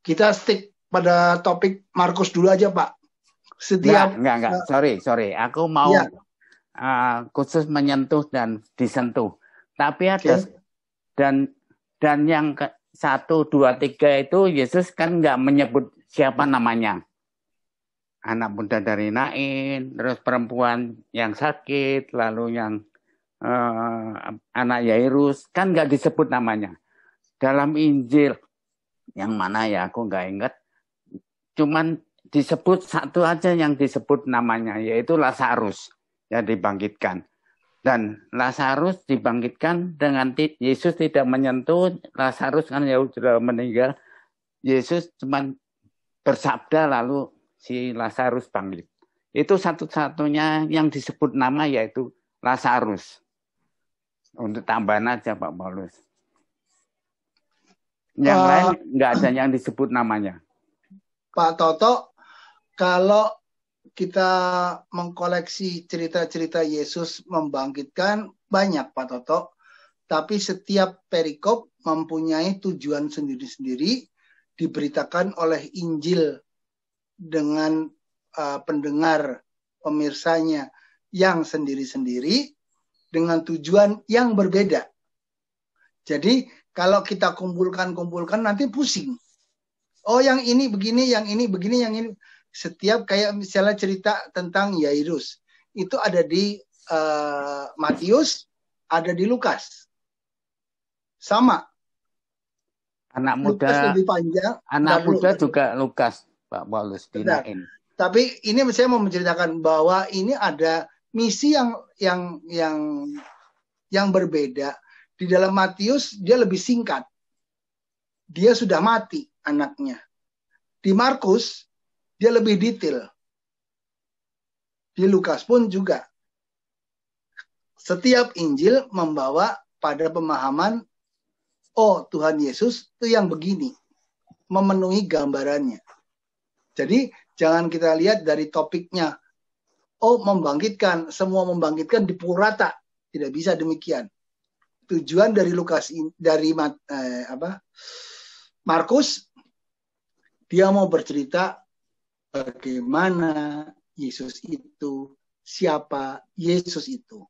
B: Kita stick pada topik Markus dulu aja Pak. Setiap
F: enggak. Sorry. Aku mau khusus menyentuh dan disentuh. Tapi ada dan yang 1, 2, 3 itu Yesus kan nggak menyebut siapa namanya. Anak muda dari Nain, terus perempuan yang sakit, lalu yang anak Yairus, kan nggak disebut namanya. Dalam Injil yang mana ya aku nggak ingat. Cuman disebut satu aja yang disebut namanya, yaitu Lazarus yang dibangkitkan. Dan Lazarus dibangkitkan dengan Yesus tidak menyentuh Lazarus kan ya sudah meninggal. Yesus cuma bersabda lalu si Lazarus bangkit. Itu satu-satunya yang disebut nama yaitu Lazarus. Untuk tambahan aja Pak Paulus. Yang lain nggak ada yang disebut namanya.
B: Pak Toto, kalau kita mengkoleksi cerita-cerita Yesus membangkitkan banyak, Pak Toto. Tapi setiap perikop mempunyai tujuan sendiri-sendiri, diberitakan oleh Injil dengan pendengar pemirsanya yang sendiri-sendiri dengan tujuan yang berbeda. Jadi kalau kita kumpulkan nanti pusing. Oh, yang ini begini, yang ini begini, yang ini. Setiap kayak misalnya cerita tentang Yairus, itu ada di Matius, ada di Lukas. Sama.
F: Anak muda
B: Lukas lebih panjang.
F: Anak muda juga Lukas, Pak Paulus dinain.
B: Tapi ini saya mau menceritakan bahwa ini ada misi yang berbeda. Di dalam Matius dia lebih singkat. Dia sudah mati anaknya. Di Markus dia lebih detail. Di Lukas pun juga. Setiap Injil membawa pada pemahaman, oh Tuhan Yesus itu yang begini. Memenuhi gambarannya. Jadi jangan kita lihat dari topiknya. Oh membangkitkan, semua membangkitkan di pukul rata. Tidak bisa demikian. Tujuan dari Markus, dia mau bercerita bagaimana Yesus itu, siapa Yesus itu.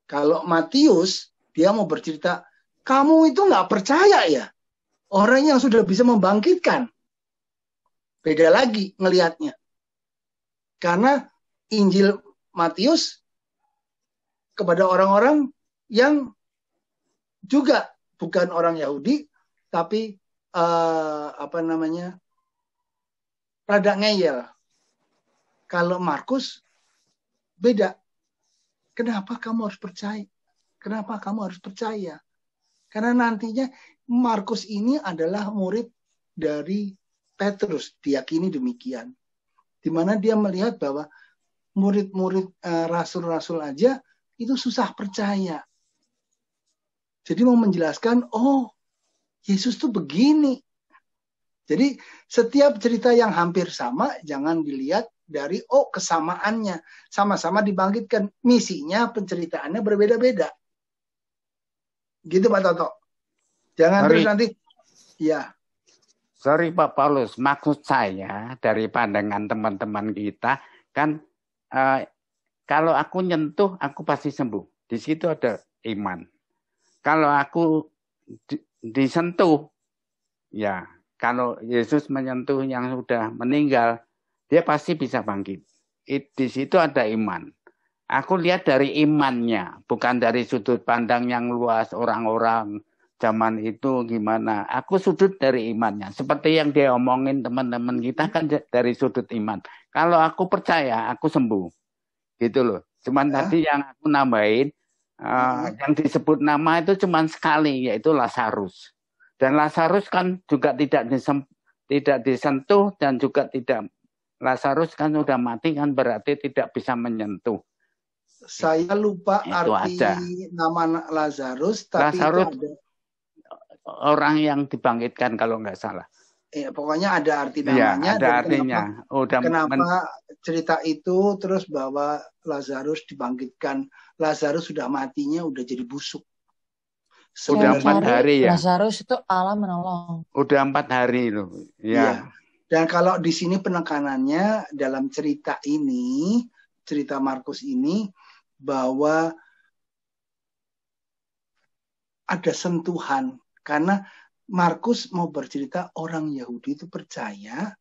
B: Kalau Matius, dia mau bercerita, kamu itu nggak percaya ya, orang yang sudah bisa membangkitkan. Beda lagi ngelihatnya. Karena Injil Matius kepada orang-orang yang juga bukan orang Yahudi, tapi rada ngeyel. Kalau Markus beda. Kenapa kamu harus percaya? Kenapa kamu harus percaya? Karena nantinya Markus ini adalah murid dari Petrus, diyakini demikian. Di mana dia melihat bahwa murid-murid rasul-rasul aja itu susah percaya. Jadi mau menjelaskan, oh Yesus tuh begini. Jadi setiap cerita yang hampir sama jangan dilihat dari kesamaannya. Sama-sama dibangkitkan. Misinya, penceritaannya berbeda-beda. Gitu Pak Toto. Jangan terus nanti. Ya.
F: Sorry Pak Paulus, maksud saya dari pandangan teman-teman kita, kan kalau aku nyentuh, aku pasti sembuh. Di situ ada iman. Kalau aku disentuh, ya kalau Yesus menyentuh yang sudah meninggal, dia pasti bisa bangkit. Di situ ada iman. Aku lihat dari imannya, bukan dari sudut pandang yang luas orang-orang zaman itu gimana. Aku sudut dari imannya. Seperti yang dia omongin teman-teman kita kan dari sudut iman. Kalau aku percaya, aku sembuh. Gitu loh. Cuman tadi yang aku nambahin, yang disebut nama itu cuman sekali, yaitu Lazarus. Dan Lazarus kan juga tidak disentuh dan juga tidak, Lazarus kan sudah mati kan berarti tidak bisa menyentuh.
B: Saya lupa itu arti ada. Nama Lazarus, tapi
F: Lazarus
B: itu ada
F: orang yang dibangkitkan kalau nggak salah.
B: Pokoknya ada arti namanya.
F: Ya, ada artinya.
B: Kenapa cerita itu terus bahwa Lazarus dibangkitkan. Lazarus sudah matinya udah jadi busuk.
F: Sudah 4 hari ya.
C: Lazarus itu Allah menolong.
F: Udah 4 hari loh. Ya.
B: Dan kalau di sini penekanannya dalam cerita ini, cerita Markus ini, bahwa ada sentuhan. Karena Markus mau bercerita orang Yahudi itu percaya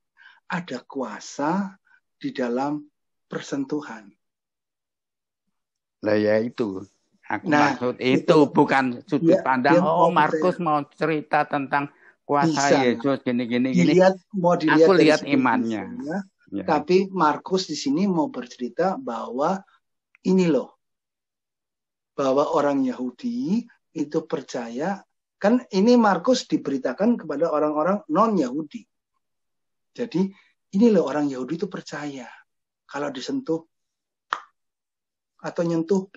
B: ada kuasa di dalam persentuhan.
F: Lah ya itu. Aku maksud itu bukan sudut pandang. Markus mau cerita tentang kuasa Yesus gini. Aku lihat imannya.
B: Ya. Tapi Markus di sini mau bercerita bahwa ini loh, bahwa orang Yahudi itu percaya. Kan ini Markus diberitakan kepada orang-orang non-Yahudi. Jadi ini loh orang Yahudi itu percaya kalau disentuh atau nyentuh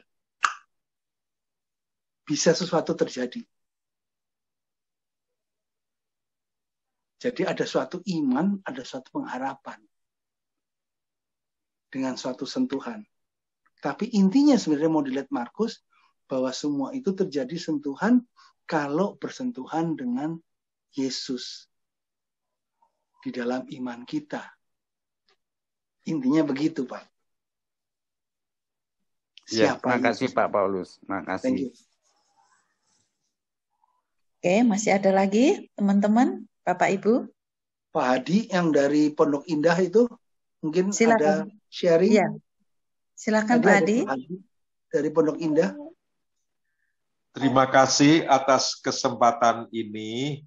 B: bisa sesuatu terjadi. Jadi ada suatu iman, ada suatu pengharapan. dengan suatu sentuhan. Tapi intinya sebenarnya mau dilihat Markus, bahwa semua itu terjadi sentuhan kalau bersentuhan dengan Yesus di dalam iman kita. Intinya begitu, Pak.
F: Ya,
B: Siapa
F: makasih
B: Yesus?
F: Pak Paulus.
B: Thank
F: Makasih.
B: you.
A: Oke, masih ada lagi teman-teman, Bapak Ibu?
B: Pak Hadi yang dari Pondok Indah itu mungkin ada
A: Silakan.
B: sharing.
A: Iya. Silakan
B: Tadi
A: Pak
B: ada
A: Hadi.
B: Pak Hadi dari Pondok Indah.
J: Terima kasih atas kesempatan ini.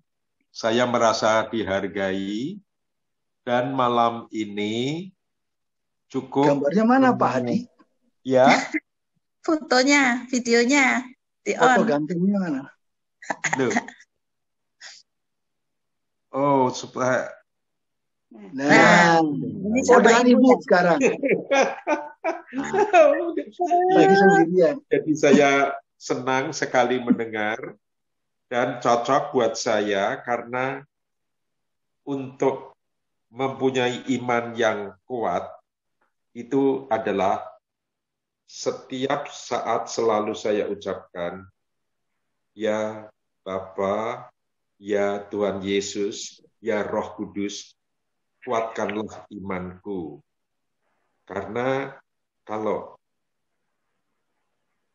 J: Saya merasa dihargai dan malam ini cukup.
B: Gambarnya mana Pak Hadi?
J: Ya.
A: Fotonya, videonya di
B: Foto
A: on.
B: gantengnya mana?
J: Loh. Oh, supaya.
B: Nah,
A: ini sama
B: ibu
A: ibu
B: sekarang. Lagi sendirian.
J: Jadi saya senang sekali mendengar dan cocok buat saya karena untuk mempunyai iman yang kuat itu adalah setiap saat selalu saya ucapkan, ya Bapa, ya Tuhan Yesus, ya Roh Kudus, kuatkanlah imanku. Karena kalau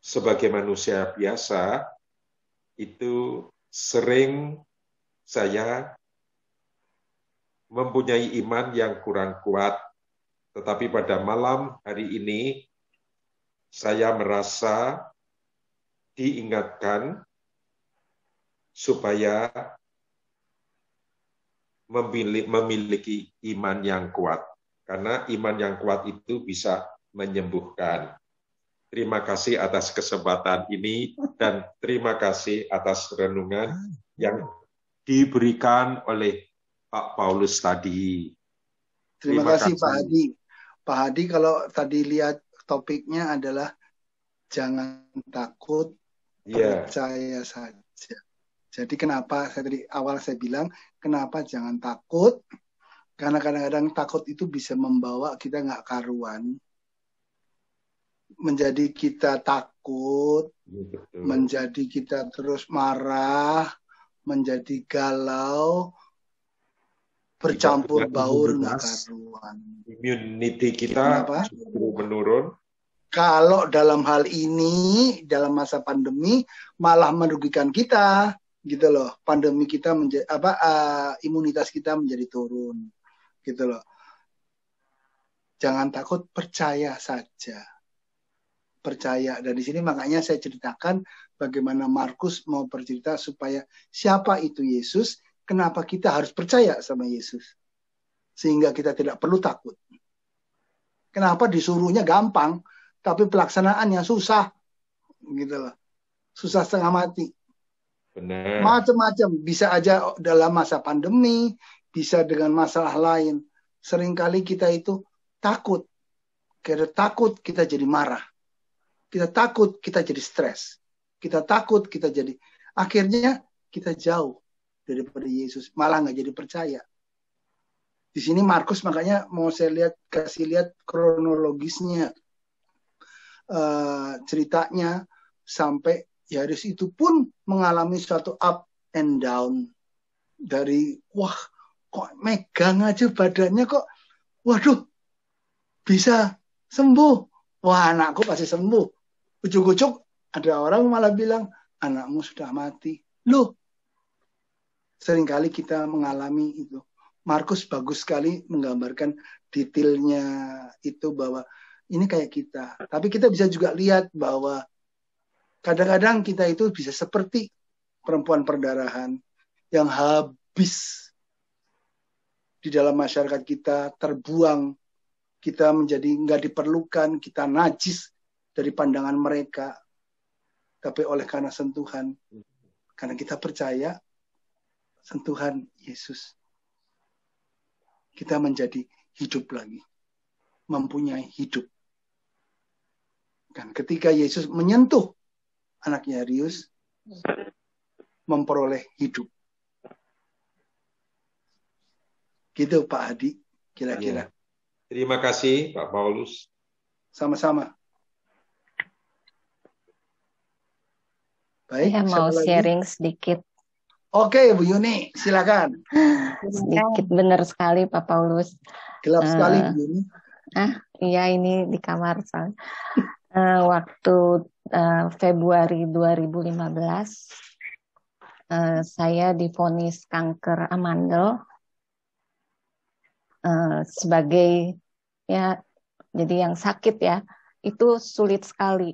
J: sebagai manusia biasa, itu sering saya mempunyai iman yang kurang kuat. Tetapi pada malam hari ini, saya merasa diingatkan supaya memiliki iman yang kuat. Karena iman yang kuat itu bisa menyembuhkan. Terima kasih atas kesempatan ini dan terima kasih atas renungan yang diberikan oleh Pak Paulus tadi.
B: Terima kasih Pak Hadi. Pak Hadi kalau tadi lihat topiknya adalah jangan takut, percaya saja. Jadi kenapa tadi awal saya bilang kenapa jangan takut? Karena kadang-kadang takut itu bisa membawa kita nggak karuan. Menjadi kita takut, menjadi kita terus marah, menjadi galau, bercampur baur nggak karuan.
J: Immunity kita justru menurun.
B: Kalau dalam hal ini, dalam masa pandemi, malah merugikan kita, gitu loh. Pandemi kita imunitas kita menjadi turun, gitu loh. Jangan takut, percaya saja. Percaya. Dan di sini makanya saya ceritakan bagaimana Markus mau bercerita supaya siapa itu Yesus, kenapa kita harus percaya sama Yesus. Sehingga kita tidak perlu takut. Kenapa disuruhnya gampang, tapi pelaksanaannya susah. Gitu loh. Susah setengah mati.
J: Benar.
B: Macam-macam. Bisa aja dalam masa pandemi, bisa dengan masalah lain. Seringkali kita itu takut. Karena takut kita jadi marah. Kita takut, kita jadi stres. Kita takut, kita jadi... Akhirnya kita jauh daripada Yesus. Malah nggak jadi percaya. Di sini Markus makanya mau saya kasih lihat kronologisnya. Ceritanya sampai Yairus itu pun mengalami suatu up and down. Dari, wah kok megang aja badannya kok, waduh bisa sembuh. Wah anakku pasti sembuh. Ujuk-ujuk ada orang malah bilang, anakmu sudah mati. Loh, seringkali kita mengalami itu. Markus bagus sekali menggambarkan detailnya itu bahwa ini kayak kita. Tapi kita bisa juga lihat bahwa kadang-kadang kita itu bisa seperti perempuan perdarahan yang habis di dalam masyarakat kita, terbuang. Kita menjadi nggak diperlukan, kita najis dari pandangan mereka. Tapi oleh karena sentuhan, karena kita percaya sentuhan Yesus, kita menjadi hidup lagi, mempunyai hidup. Dan ketika Yesus menyentuh anaknya Yairus, memperoleh hidup. Gitu Pak Hadi, kira-kira.
J: Terima kasih Pak Paulus.
B: Sama-sama. Baik,
K: Saya mau
B: siapa lagi?
K: sharing sedikit.
B: Oke, Bu Yuni, silakan.
K: Sedikit benar sekali Pak Paulus.
B: Gelap sekali Bu Yuni.
K: Iya ini di kamar soalnya. Waktu Februari 2015 saya divonis kanker amandel sebagai ya jadi yang sakit ya itu sulit sekali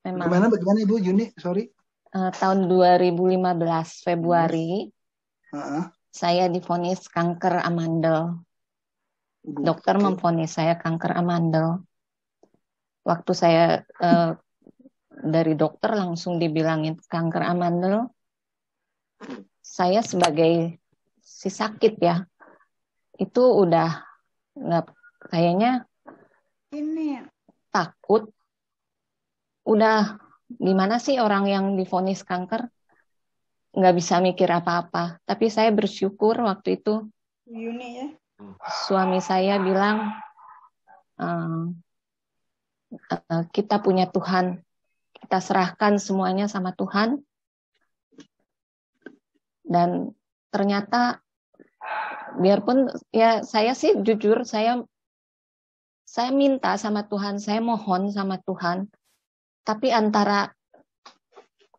K: memang.
B: Bagaimana Ibu Yuni? Sorry.
K: Tahun 2015 Februari saya divonis kanker amandel. Dokter memvonis saya kanker amandel. Waktu saya dari dokter langsung dibilangin kanker amandel, saya sebagai si sakit ya, itu udah nggak kayaknya takut. Udah gimana sih orang yang divonis kanker nggak bisa mikir apa-apa. Tapi saya bersyukur waktu itu suami saya bilang kita punya Tuhan, kita serahkan semuanya sama Tuhan. Dan ternyata biarpun ya saya sih jujur saya minta sama Tuhan, saya mohon sama Tuhan. Tapi antara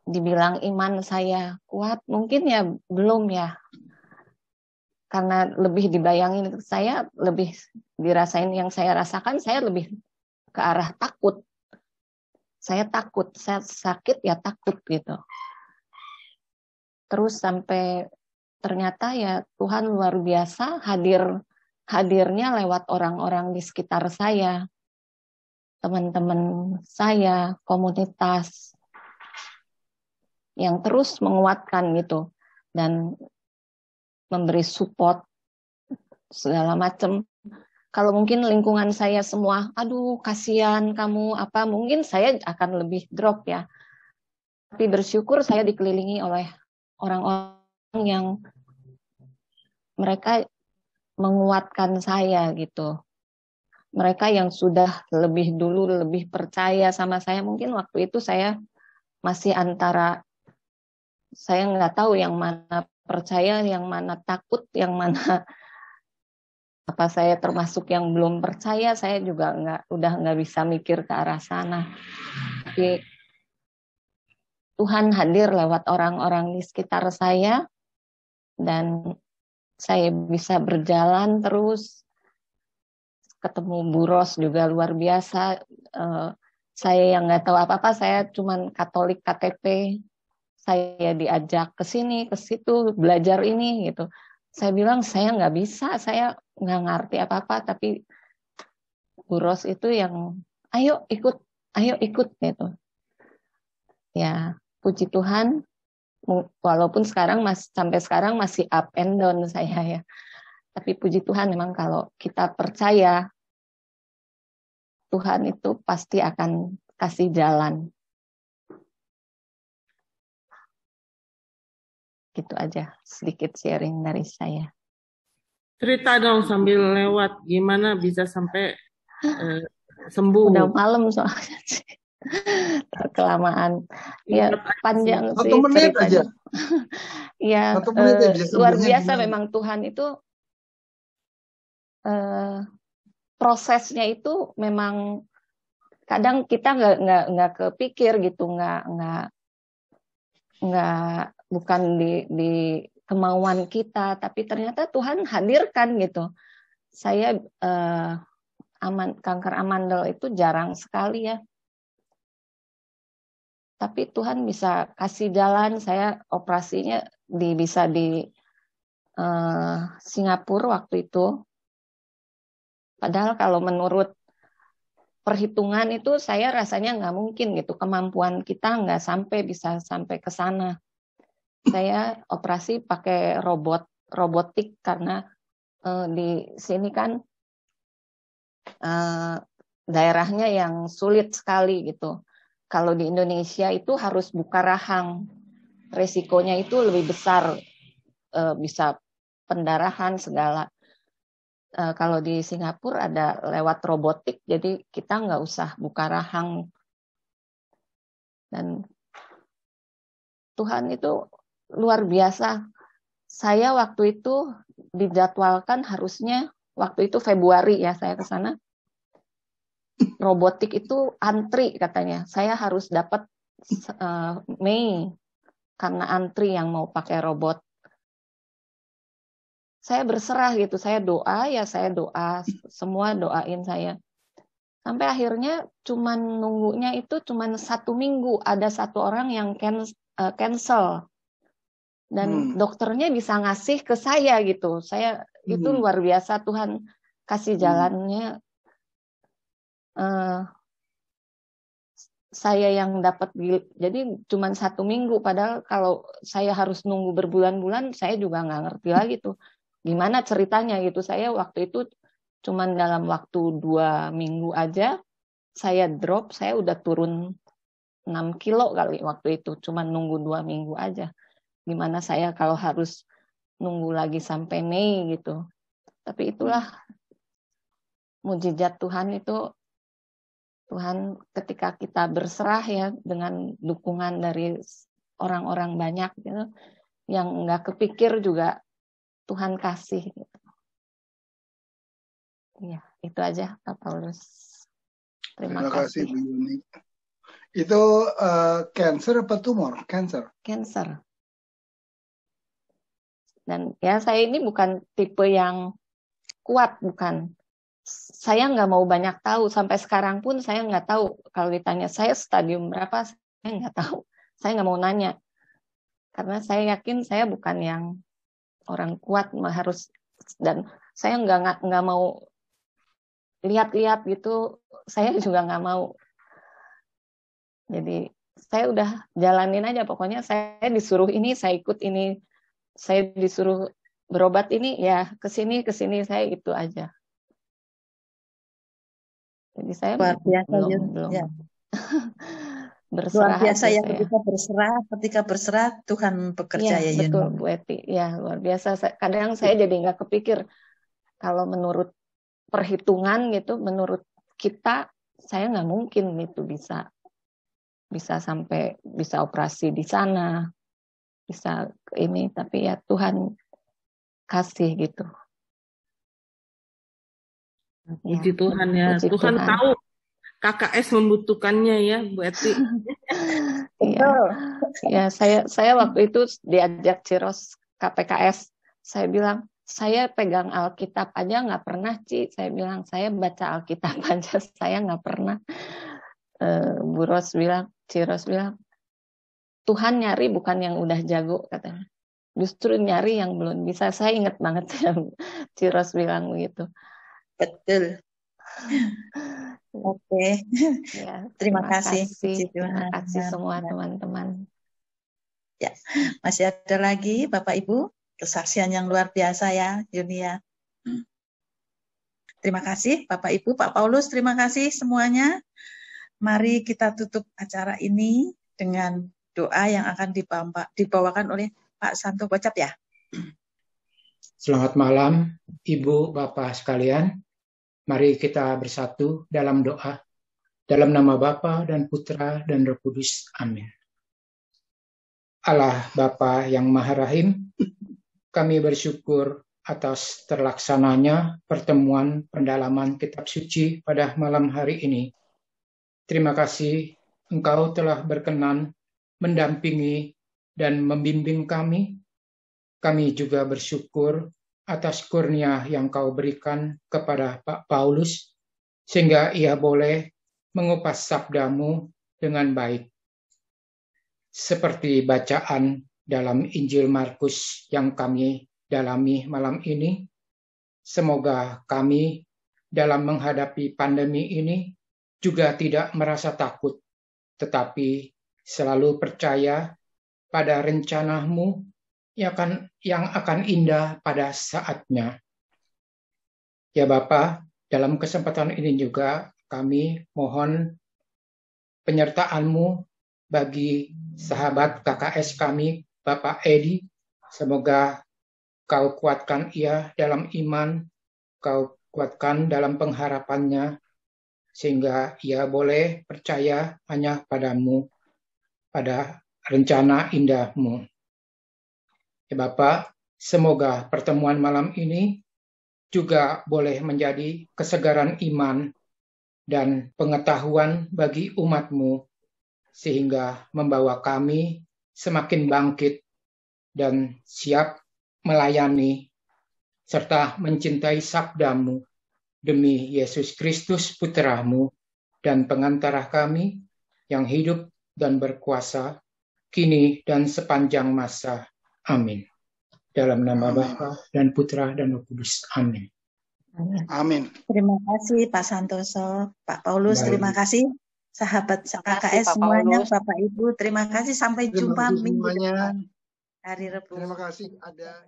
K: dibilang iman saya kuat, mungkin ya belum ya. Karena lebih dibayangin, saya lebih dirasain yang saya rasakan, saya lebih ke arah takut. Saya takut, saya sakit ya takut gitu. Terus sampai ternyata ya Tuhan luar biasa hadirnya lewat orang-orang di sekitar saya. Teman-teman saya, komunitas yang terus menguatkan gitu dan memberi support segala macam. Kalau mungkin lingkungan saya semua, aduh kasihan kamu apa, mungkin saya akan lebih drop ya. Tapi bersyukur saya dikelilingi oleh orang-orang yang mereka menguatkan saya gitu. Mereka yang sudah lebih dulu lebih percaya sama saya, mungkin waktu itu saya masih antara saya nggak tahu yang mana percaya, yang mana takut, yang mana apa saya termasuk yang belum percaya. Saya juga udah nggak bisa mikir ke arah sana. Tapi Tuhan hadir lewat orang-orang di sekitar saya dan saya bisa berjalan terus. Ketemu Bu Ros juga luar biasa. Saya yang nggak tahu apa-apa, saya cuman Katolik KTP. Saya diajak ke sini, ke situ, belajar ini gitu. Saya bilang saya nggak bisa, saya nggak ngerti apa-apa. Tapi Bu Ros itu yang ayo ikut gitu. Ya puji Tuhan. Walaupun sampai sekarang masih up and down saya ya. Tapi puji Tuhan memang kalau kita percaya, Tuhan itu pasti akan kasih jalan. Gitu aja, sedikit sharing dari saya.
D: Cerita dong sambil lewat, gimana bisa sampai sembuh.
K: Udah malam soalnya sih. Kelamaan. Ya panjang sih
B: 1 menit
K: ceritanya.
B: aja.
K: Ya luar biasa memang Tuhan itu prosesnya itu memang kadang kita nggak kepikir gitu, nggak bukan di kemauan kita, tapi ternyata Tuhan hadirkan gitu. Saya kanker amandel itu jarang sekali ya, tapi Tuhan bisa kasih jalan. Saya operasinya bisa di Singapura waktu itu. Padahal kalau menurut perhitungan itu saya rasanya nggak mungkin gitu, kemampuan kita nggak bisa sampai ke sana. Saya operasi pakai robotik karena di sini kan daerahnya yang sulit sekali gitu. Kalau di Indonesia itu harus buka rahang, resikonya itu lebih besar, bisa pendarahan segala. kalau di Singapura ada lewat robotik, jadi kita nggak usah buka rahang. Dan Tuhan itu luar biasa. Saya waktu itu dijadwalkan harusnya waktu itu Februari ya saya ke sana. Robotik itu antri katanya. Saya harus dapat Mei karena antri yang mau pakai robot. Saya berserah gitu, saya doa, semua doain saya. Sampai akhirnya cuman nunggunya itu cuman 1 minggu, ada 1 orang yang cancel. Dan dokternya bisa ngasih ke saya gitu. Saya itu luar biasa, Tuhan kasih jalannya. Saya yang dapat, jadi cuman 1 minggu, padahal kalau saya harus nunggu berbulan-bulan, saya juga nggak ngerti lagi tuh gimana ceritanya gitu. Saya waktu itu cuman dalam waktu 2 minggu aja saya drop, saya udah turun 6 kilo kali waktu itu, cuman nunggu 2 minggu aja. Gimana saya kalau harus nunggu lagi sampai Mei gitu. Tapi itulah mujizat Tuhan itu. Tuhan ketika kita berserah ya dengan dukungan dari orang-orang banyak gitu, yang nggak kepikir juga Tuhan kasih. Gitu. Ya, itu aja Pak Paulus. Terima kasih.
B: Bu Yuni. Itu cancer apa tumor? Cancer.
K: Cancer. Dan ya saya ini bukan tipe yang kuat, bukan. Saya nggak mau banyak tahu. Sampai sekarang pun saya nggak tahu. Kalau ditanya saya stadium berapa, saya nggak tahu. Saya nggak mau nanya. Karena saya yakin saya bukan yang orang kuat harus, dan saya nggak mau lihat-lihat gitu. Saya juga nggak mau. Jadi saya udah jalanin aja. Pokoknya saya disuruh ini, saya ikut ini. Saya disuruh berobat ini, ya kesini saya itu aja. Jadi saya
A: luar biasa
K: belum
A: ya.
K: berserah.
A: Luar biasa ya ketika berserah Tuhan bekerja ya.
K: Betul Bu Eti, ya luar biasa. Kadang saya jadi nggak kepikir kalau menurut perhitungan gitu, menurut kita saya nggak mungkin gitu bisa sampai bisa operasi di sana, bisa ini, tapi ya Tuhan kasih gitu.
D: Puji Tuhan ya. Tuhan tahu KKS membutuhkannya ya, Bu Eti.
K: Ya, saya waktu itu diajak Ciros KPKS. Saya bilang, saya pegang Alkitab aja nggak pernah, Ci. Saya bilang, saya baca Alkitab aja, saya nggak pernah. Bu Ros bilang, Ciros bilang, Tuhan nyari bukan yang udah jago, katanya. Justru nyari yang belum bisa. Saya ingat banget yang Ciros bilang begitu.
A: Betul. Oke.
K: Ya,
A: terima kasih.
K: Terima kasih semua teman-teman.
A: Ya, masih ada lagi Bapak Ibu kesaksian yang luar biasa ya, Yunia. Terima kasih Bapak Ibu, Pak Paulus, terima kasih semuanya. Mari kita tutup acara ini dengan doa yang akan dibawakan oleh Pak Santo Bocap ya.
H: Selamat malam Ibu Bapak sekalian. Mari kita bersatu dalam doa. Dalam nama Bapa dan Putra dan Roh Kudus. Amin. Allah Bapa yang Maha Rahim, kami bersyukur atas terlaksananya pertemuan pendalaman Kitab Suci pada malam hari ini. Terima kasih Engkau telah berkenan mendampingi dan membimbing kami. Kami juga bersyukur atas kurnia yang Kau berikan kepada Pak Paulus, sehingga ia boleh mengupas sabdamu dengan baik. Seperti bacaan dalam Injil Markus yang kami dalami malam ini, semoga kami dalam menghadapi pandemi ini juga tidak merasa takut, tetapi selalu percaya pada rencana-Mu yang akan indah pada saatnya. Ya Bapa, dalam kesempatan ini juga kami mohon penyertaan-Mu bagi sahabat KKS kami, Bapak Edi. Semoga Kau kuatkan ia dalam iman Kau kuatkan dalam pengharapannya, sehingga ia boleh percaya hanya padamu, pada rencana indahmu. Ya Bapa, semoga pertemuan malam ini juga boleh menjadi kesegaran iman dan pengetahuan bagi umat-Mu, sehingga membawa kami semakin bangkit dan siap melayani serta mencintai sabda-Mu demi Yesus Kristus Putra-Mu dan pengantara kami yang hidup dan berkuasa kini dan sepanjang masa. Amin. Dalam nama Bapa dan Putra dan Roh Kudus. Amin.
B: Amin.
A: Terima kasih Pak Santoso, Pak Paulus,
H: Baik.
A: terima kasih sahabat KKS semuanya, Bapak Ibu, terima kasih, sampai jumpa minggu depan hari Rabu.
B: Terima kasih. Ada